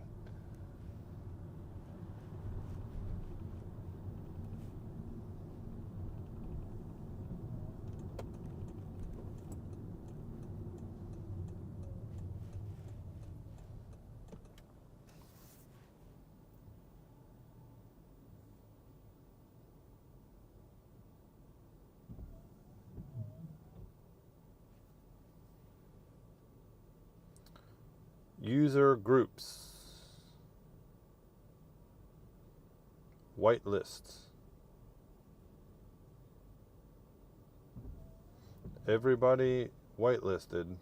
Speaker 1: User groups. Whitelists. Everybody whitelisted.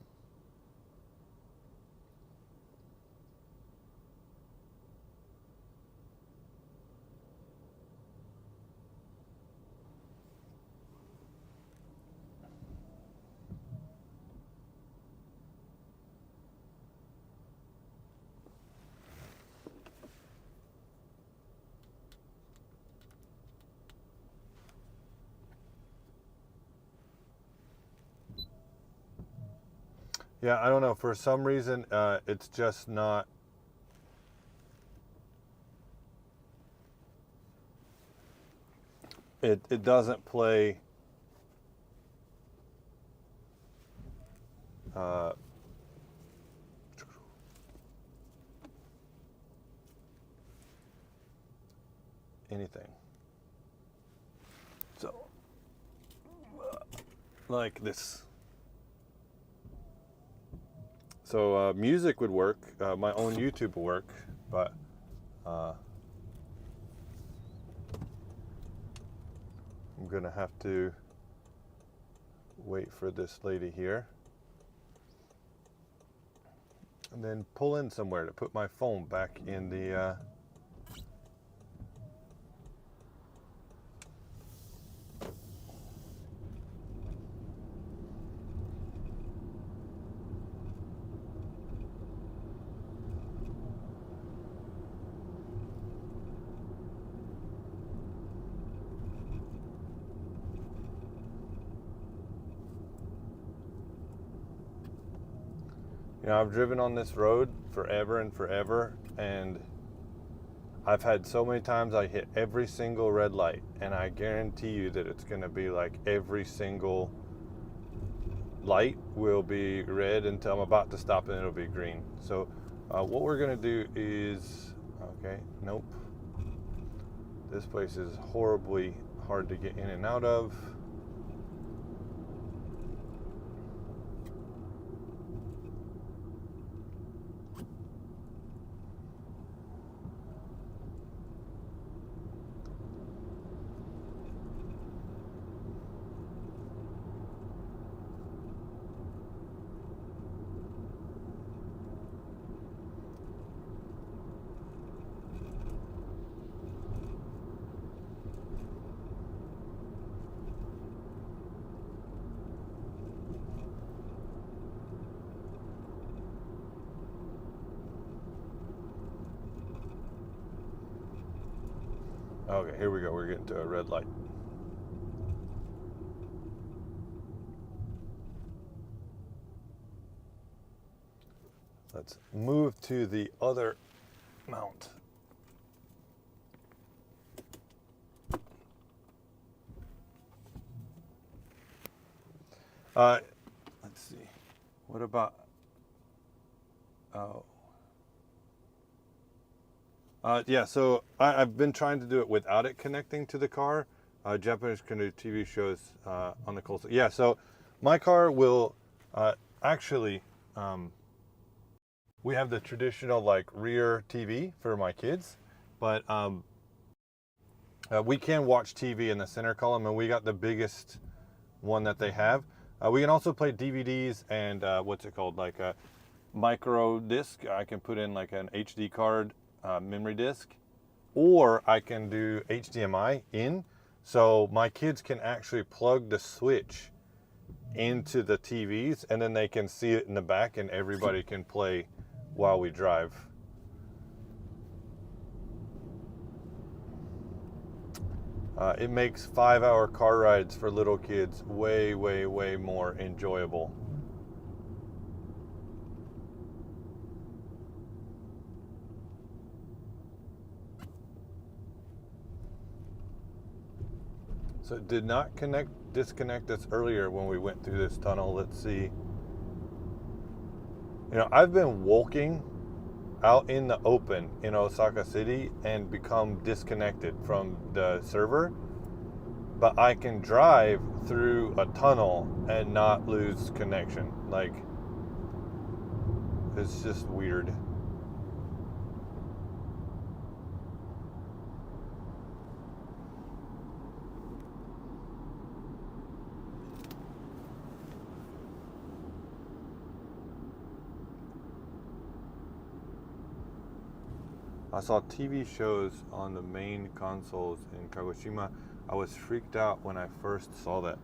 Speaker 1: Yeah, I don't know. For some reason, it's just not. it doesn't play anything. So like this. So music would work, my own YouTube would work, but I'm gonna have to wait for this lady here and then pull in somewhere to put my phone back in the you know, I've driven on this road forever and forever, and I've had so many times I hit every single red light, and I guarantee you that it's going to be like every single light will be red until I'm about to stop and it'll be green. So what we're going to do is, okay, nope. This place is horribly hard to get in and out of. Okay, here we go. We're getting to a red light. Let's move to the other mount. Let's see. What about? Oh. Yeah, so I've been trying to do it without it connecting to the car. Japanese canoe TV shows on the coastal. Yeah, so my car will actually, we have the traditional like rear TV for my kids, but we can watch TV in the center column, and we got the biggest one that they have. We can also play DVDs and what's it called, like a micro disc. I can put in like an HD card. Memory disk, or I can do HDMI in, so my kids can actually plug the switch into the TVs and then they can see it in the back and everybody can play while we drive. It makes 5-hour car rides for little kids way, way, way more enjoyable. So it did not disconnect us earlier when we went through this tunnel. Let's see. You know, I've been walking out in the open in Osaka City and become disconnected from the server, but I can drive through a tunnel and not lose connection. Like, it's just weird. I saw TV shows on the main consoles in Kagoshima. I was freaked out when I first saw that.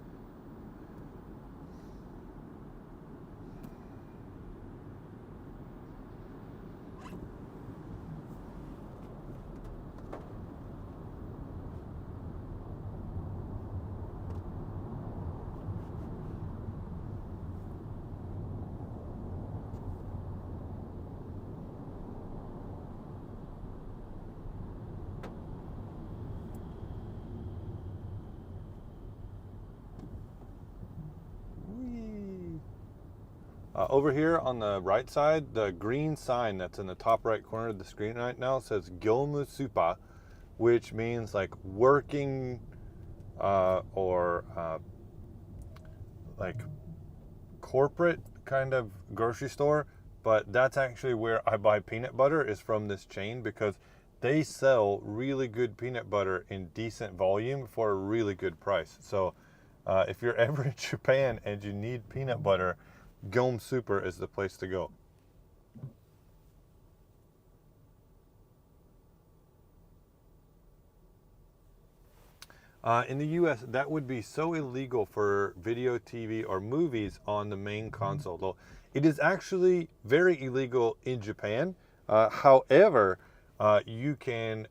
Speaker 1: Over here on the right side, the green sign that's in the top right corner of the screen right now says Gyomu Supa, which means like working or like corporate kind of grocery store. But that's actually where I buy peanut butter, is from this chain, because they sell really good peanut butter in decent volume for a really good price. So if you're ever in Japan and you need peanut butter, Gyomu Super is the place to go. In the US, that would be so illegal for video, TV, or movies on the main console. Though it is actually very illegal in Japan. However, you can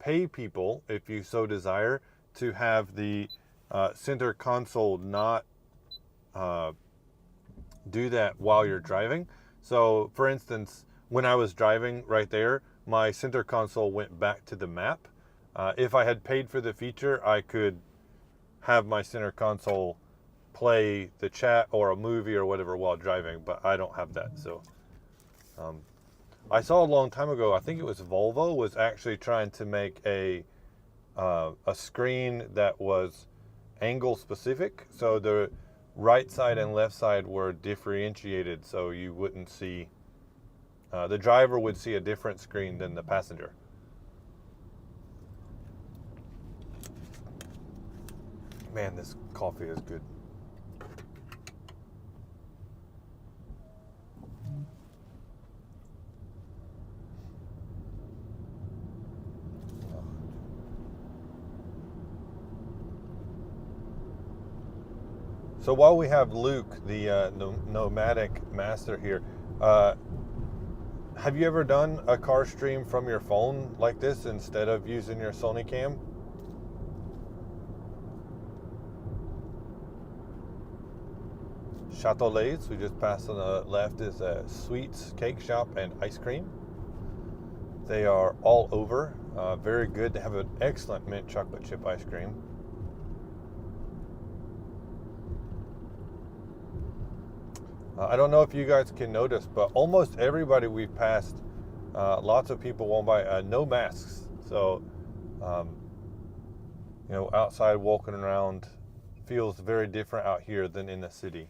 Speaker 1: pay people, if you so desire, to have the center console not do that while you're driving. So, for instance, when I was driving right there, my center console went back to the map. If I had paid for the feature, I could have my center console play the chat or a movie or whatever while driving, but I don't have that. So I saw a long time ago, I think it was Volvo was actually trying to make a screen that was angle specific. So the right side and left side were differentiated, so you wouldn't see, the driver would see a different screen than the passenger. Man, this coffee is good. So while we have Luke, the nomadic master here, have you ever done a car stream from your phone like this instead of using your Sony cam? Châteaulet's, we just passed on the left, is a sweets, cake shop, and ice cream. They are all over. Very good. They have an excellent mint chocolate chip ice cream. I don't know if you guys can notice, but almost everybody we've passed, lots of people won't buy, no masks. So, you know, outside walking around feels very different out here than in the city.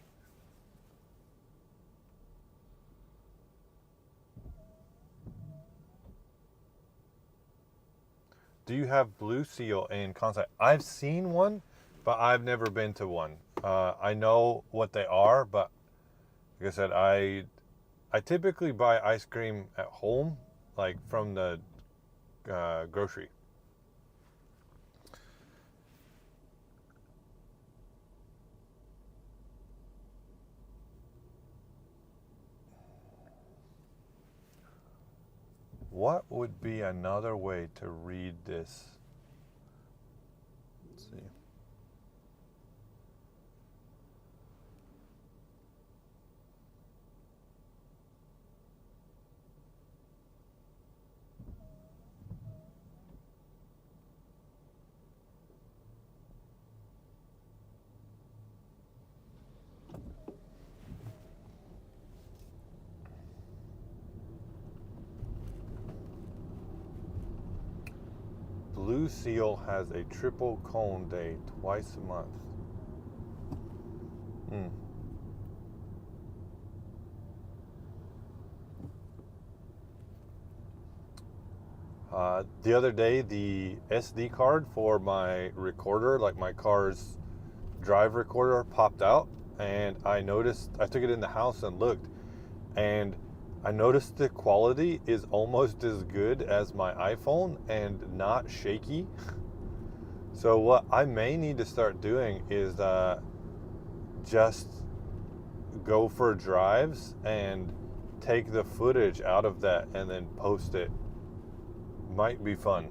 Speaker 1: Do you have Blue Seal in Kansai? I've seen one, but I've never been to one. I know what they are, but like I said, I typically buy ice cream at home, like from the grocery. What would be another way to read this? Let's see. Blue Seal has a triple cone day twice a month. The other day, the SD card for my recorder, like my car's drive recorder, popped out, and I noticed, I took it in the house and looked, and I noticed the quality is almost as good as my iPhone and not shaky. So what I may need to start doing is just go for drives and take the footage out of that and then post it. Might be fun.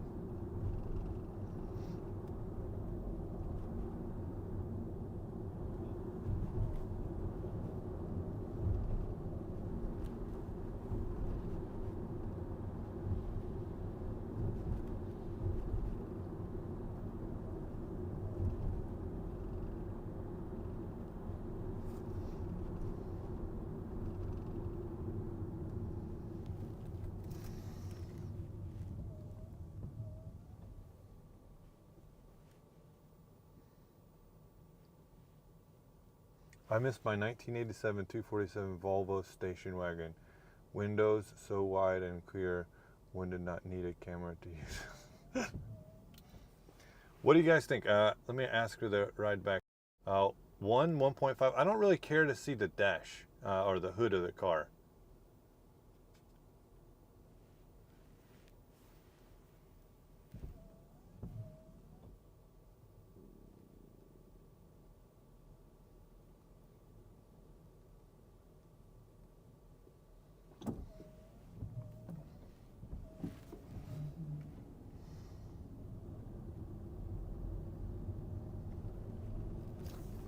Speaker 1: I missed my 1987 247 Volvo station wagon. Windows so wide and clear, one did not need a camera to use. What do you guys think? Let me ask her the ride back. 1.5. I don't really care to see the dash or the hood of the car.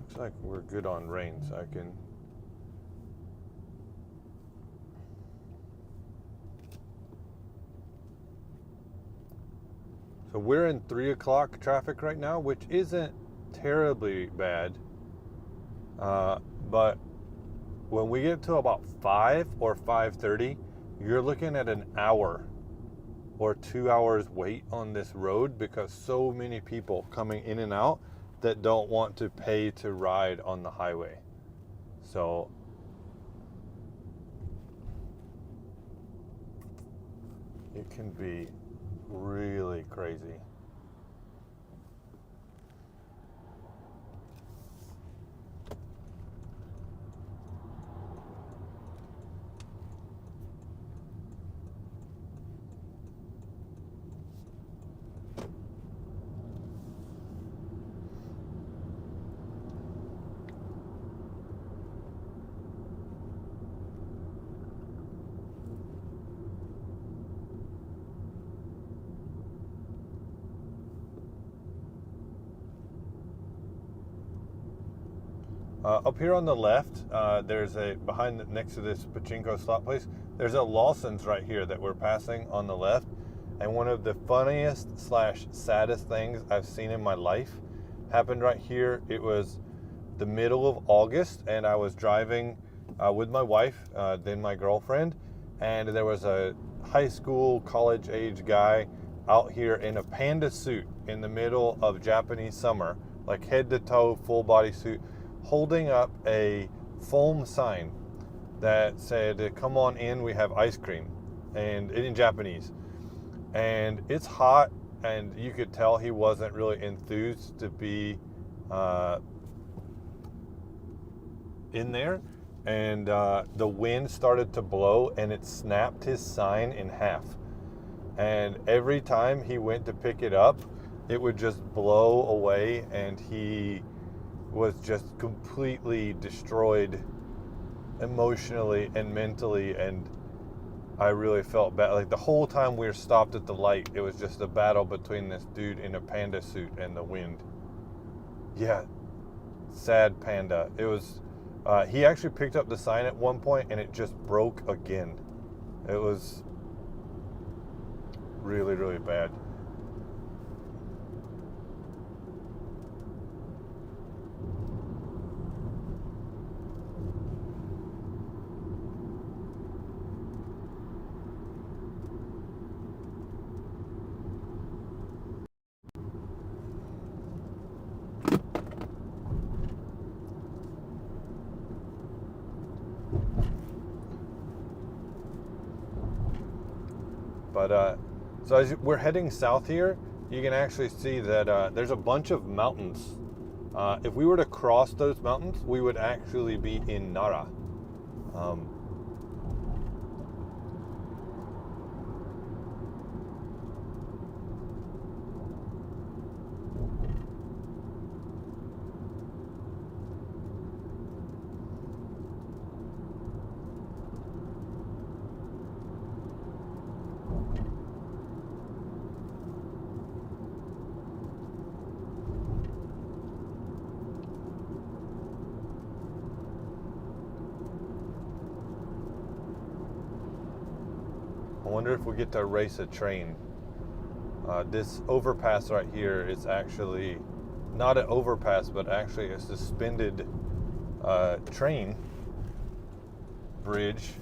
Speaker 1: Looks like we're good on rain, so I can. So we're in 3 o'clock traffic right now, which isn't terribly bad. But when we get to about 5 or 5:30, you're looking at an hour or 2 hours wait on this road because so many people coming in and out that don't want to pay to ride on the highway. So it can be really crazy. Up here on the left, there's next to this pachinko slot place, there's a Lawson's right here that we're passing on the left. And one of the funniest / saddest things I've seen in my life happened right here. It was the middle of August, and I was driving with my wife, then my girlfriend, and there was a high school, college age guy out here in a panda suit in the middle of Japanese summer, like head to toe, full body suit, holding up a foam sign that said, "Come on in, we have ice cream," and in Japanese. And it's hot, and you could tell he wasn't really enthused to be in there. And the wind started to blow, and it snapped his sign in half. And every time he went to pick it up, it would just blow away, and he was just completely destroyed emotionally and mentally. And I really felt bad. Like the whole time we were stopped at the light, it was just a battle between this dude in a panda suit and the wind. Yeah, sad panda. It was, he actually picked up the sign at one point and it just broke again. It was really, really bad. But so as we're heading south here, you can actually see that there's a bunch of mountains. If we were to cross those mountains, we would actually be in Nara. I wonder if we get to race a train. This overpass right here is actually not an overpass, but actually a suspended train bridge.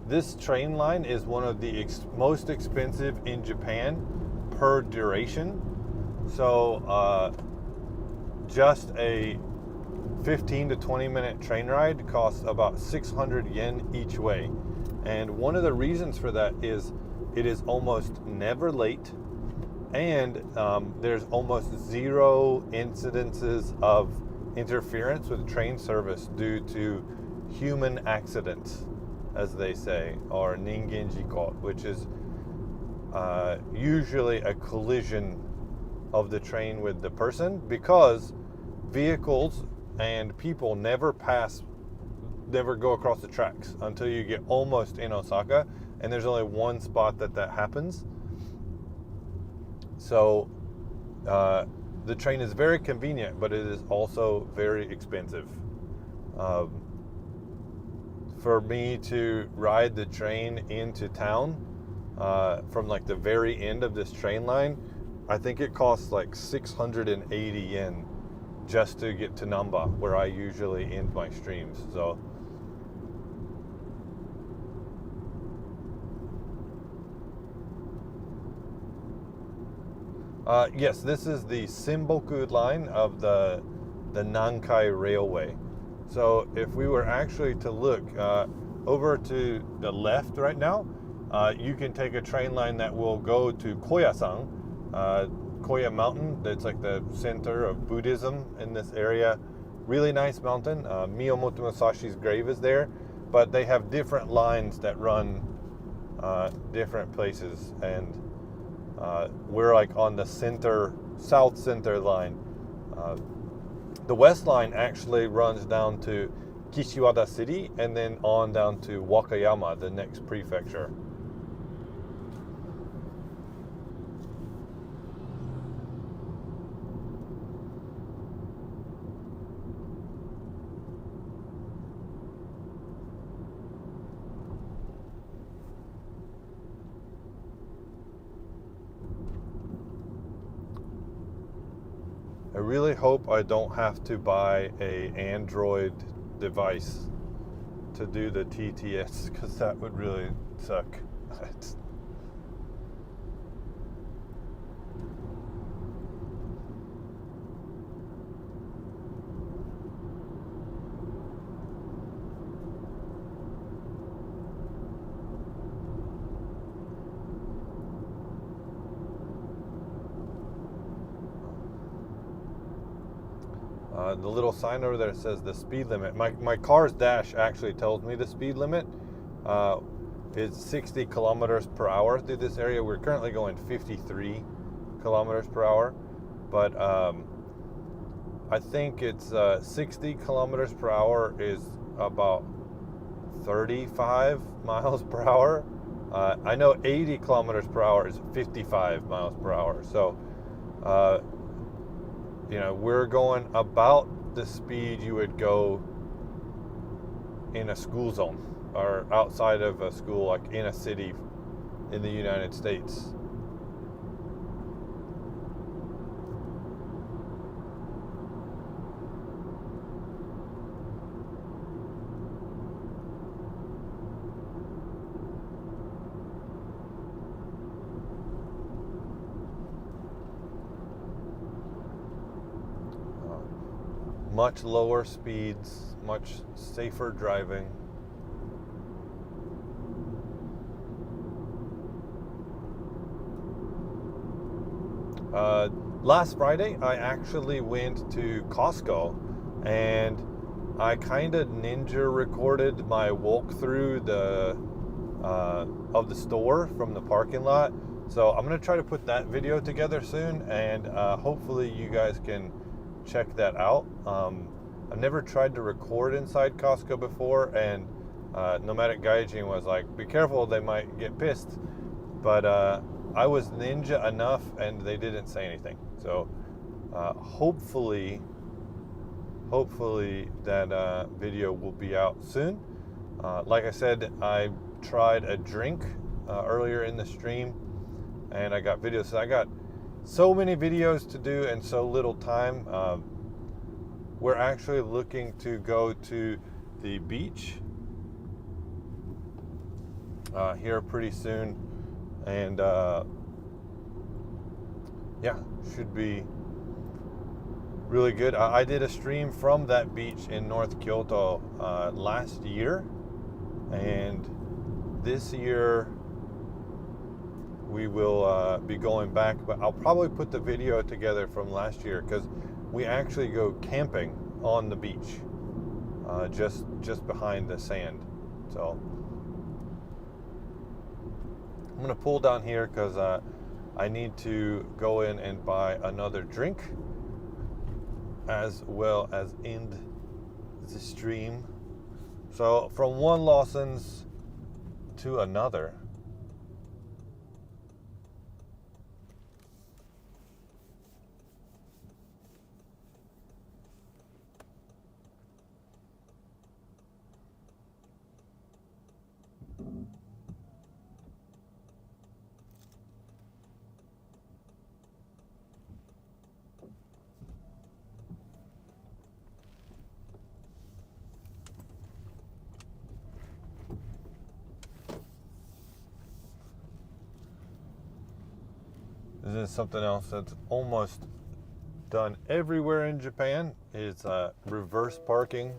Speaker 1: This train line is one of the most expensive in Japan per duration. So just a 15 to 20 minute train ride costs about 600 yen each way. And one of the reasons for that is it is almost never late, and there's almost zero incidences of interference with train service due to human accidents, as they say, or ningen jiko, which is usually a collision of the train with the person, because vehicles and people never go across the tracks until you get almost in Osaka, and there's only one spot that happens. So the train is very convenient, but it is also very expensive. For me to ride the train into town from like the very end of this train line, I think it costs like 680 yen just to get to Namba, where I usually end my streams. So yes, this is the Senboku line of the Nankai Railway. So if we were actually to look over to the left right now, you can take a train line that will go to Koyasan, Koya Mountain. That's like the center of Buddhism in this area. Really nice mountain. Miyamoto Musashi's grave is there, but they have different lines that run different places, and we're like on the south center line. The west line actually runs down to Kishiwada City and then on down to Wakayama, the next prefecture. I really hope I don't have to buy an Android device to do the TTS, because that would really suck. The little sign over there says the speed limit. My car's dash actually tells me the speed limit. It's 60 kilometers per hour through this area. We're currently going 53 kilometers per hour, but I think it's 60 kilometers per hour is about 35 miles per hour. I know 80 kilometers per hour is 55 miles per hour. So we're going about the speed you would go in a school zone or outside of a school, like in a city in the United States. Much lower speeds, much safer driving. Last Friday, I actually went to Costco, and I kind of ninja recorded my walkthrough of the store from the parking lot. So I'm gonna try to put that video together soon, and hopefully you guys can check that out. I've never tried to record inside Costco before, and Nomadic Gaijin was like, be careful, they might get pissed. But I was ninja enough and they didn't say anything. So hopefully that video will be out soon. Like I said, I tried a drink earlier in the stream, and I got videos. So I got so many videos to do and so little time. We're actually looking to go to the beach here pretty soon, and yeah, should be really good. I did a stream from that beach in North Kyoto last year, and this year we will be going back, but I'll probably put the video together from last year because we actually go camping on the beach, just behind the sand. So I'm gonna pull down here because I need to go in and buy another drink, as well as end the stream. So from one Lawson's to another. This is something else that's almost done everywhere in Japan, is reverse parking.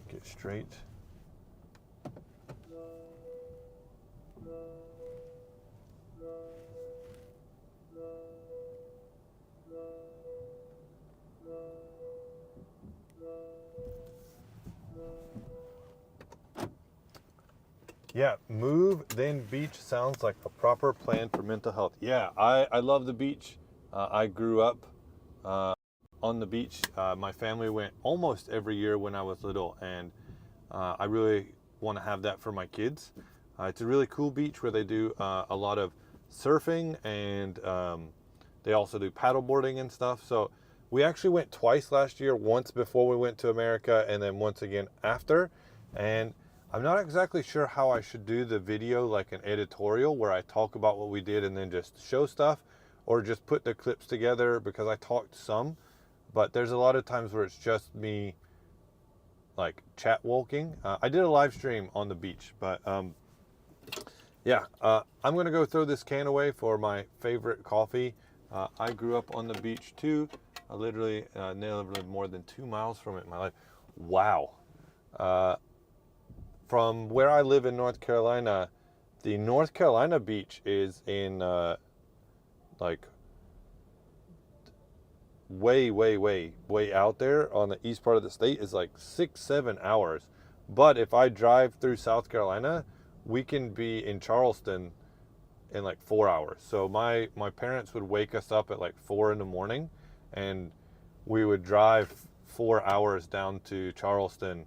Speaker 1: Get straight. Yeah, move then beach sounds like a proper plan for mental health. Yeah, I love the beach. I grew up on the beach. My family went almost every year when I was little, and I really want to have that for my kids. It's a really cool beach where they do a lot of surfing, and they also do paddleboarding and stuff. So we actually went twice last year, once before we went to America and then once again after. And I'm not exactly sure how I should do the video, like an editorial where I talk about what we did and then just show stuff, or just put the clips together, because I talked some, but there's a lot of times where it's just me like chat walking. I did a live stream on the beach, but yeah, I'm gonna go throw this can away for my favorite coffee. I grew up on the beach too. I literally never lived more than 2 miles from it in my life. Wow. From where I live in North Carolina, the North Carolina beach is in like way out there on the east part of the state. Is like 6-7 hours. But if I drive through South Carolina, we can be in Charleston in like 4 hours. So my parents would wake us up at like 4 in the morning, and we would drive 4 hours down to Charleston,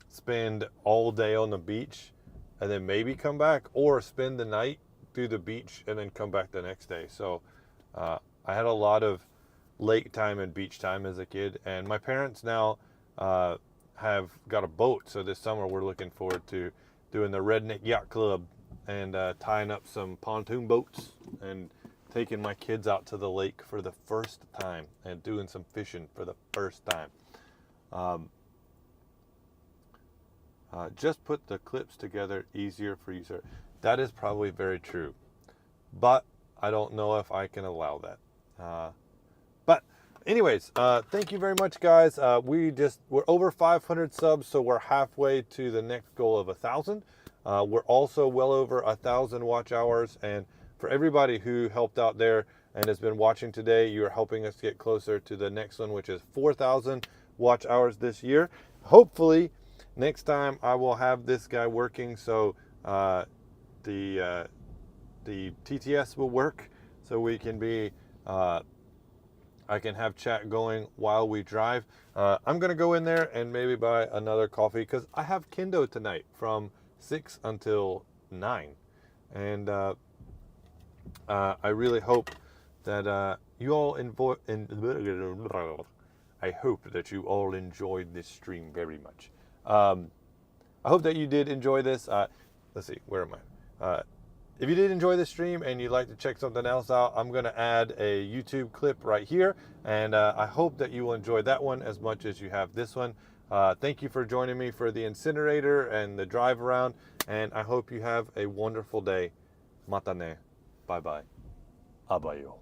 Speaker 1: spend all day on the beach, and then maybe come back, or spend the night through the beach and then come back the next day. So I had a lot of lake time and beach time as a kid, and my parents now have got a boat. So this summer we're looking forward to doing the Redneck Yacht Club and tying up some pontoon boats and taking my kids out to the lake for the first time and doing some fishing for the first time. Just put the clips together, easier for you, sir. That is probably very true, but I don't know if I can allow that. But anyways, thank you very much, guys. We're over 500 subs, so we're halfway to the next goal of 1,000. We're also well over 1,000 watch hours, and for everybody who helped out there and has been watching today, you are helping us get closer to the next one, which is 4,000 watch hours this year. Hopefully next time I will have this guy working, so the TTS will work, so we can be I can have chat going while we drive. I'm gonna go in there and maybe buy another coffee, because I have kendo tonight from 6 until 9, and I really hope that you all I hope that you all enjoyed this stream very much. I hope that you did enjoy this. Let's see, where am I? If you did enjoy this stream and you'd like to check something else out, I'm going to add a YouTube clip right here. And I hope that you will enjoy that one as much as you have this one. Thank you for joining me for the incinerator and the drive around. And I hope you have a wonderful day. Mata ne. Bye bye. Abayo.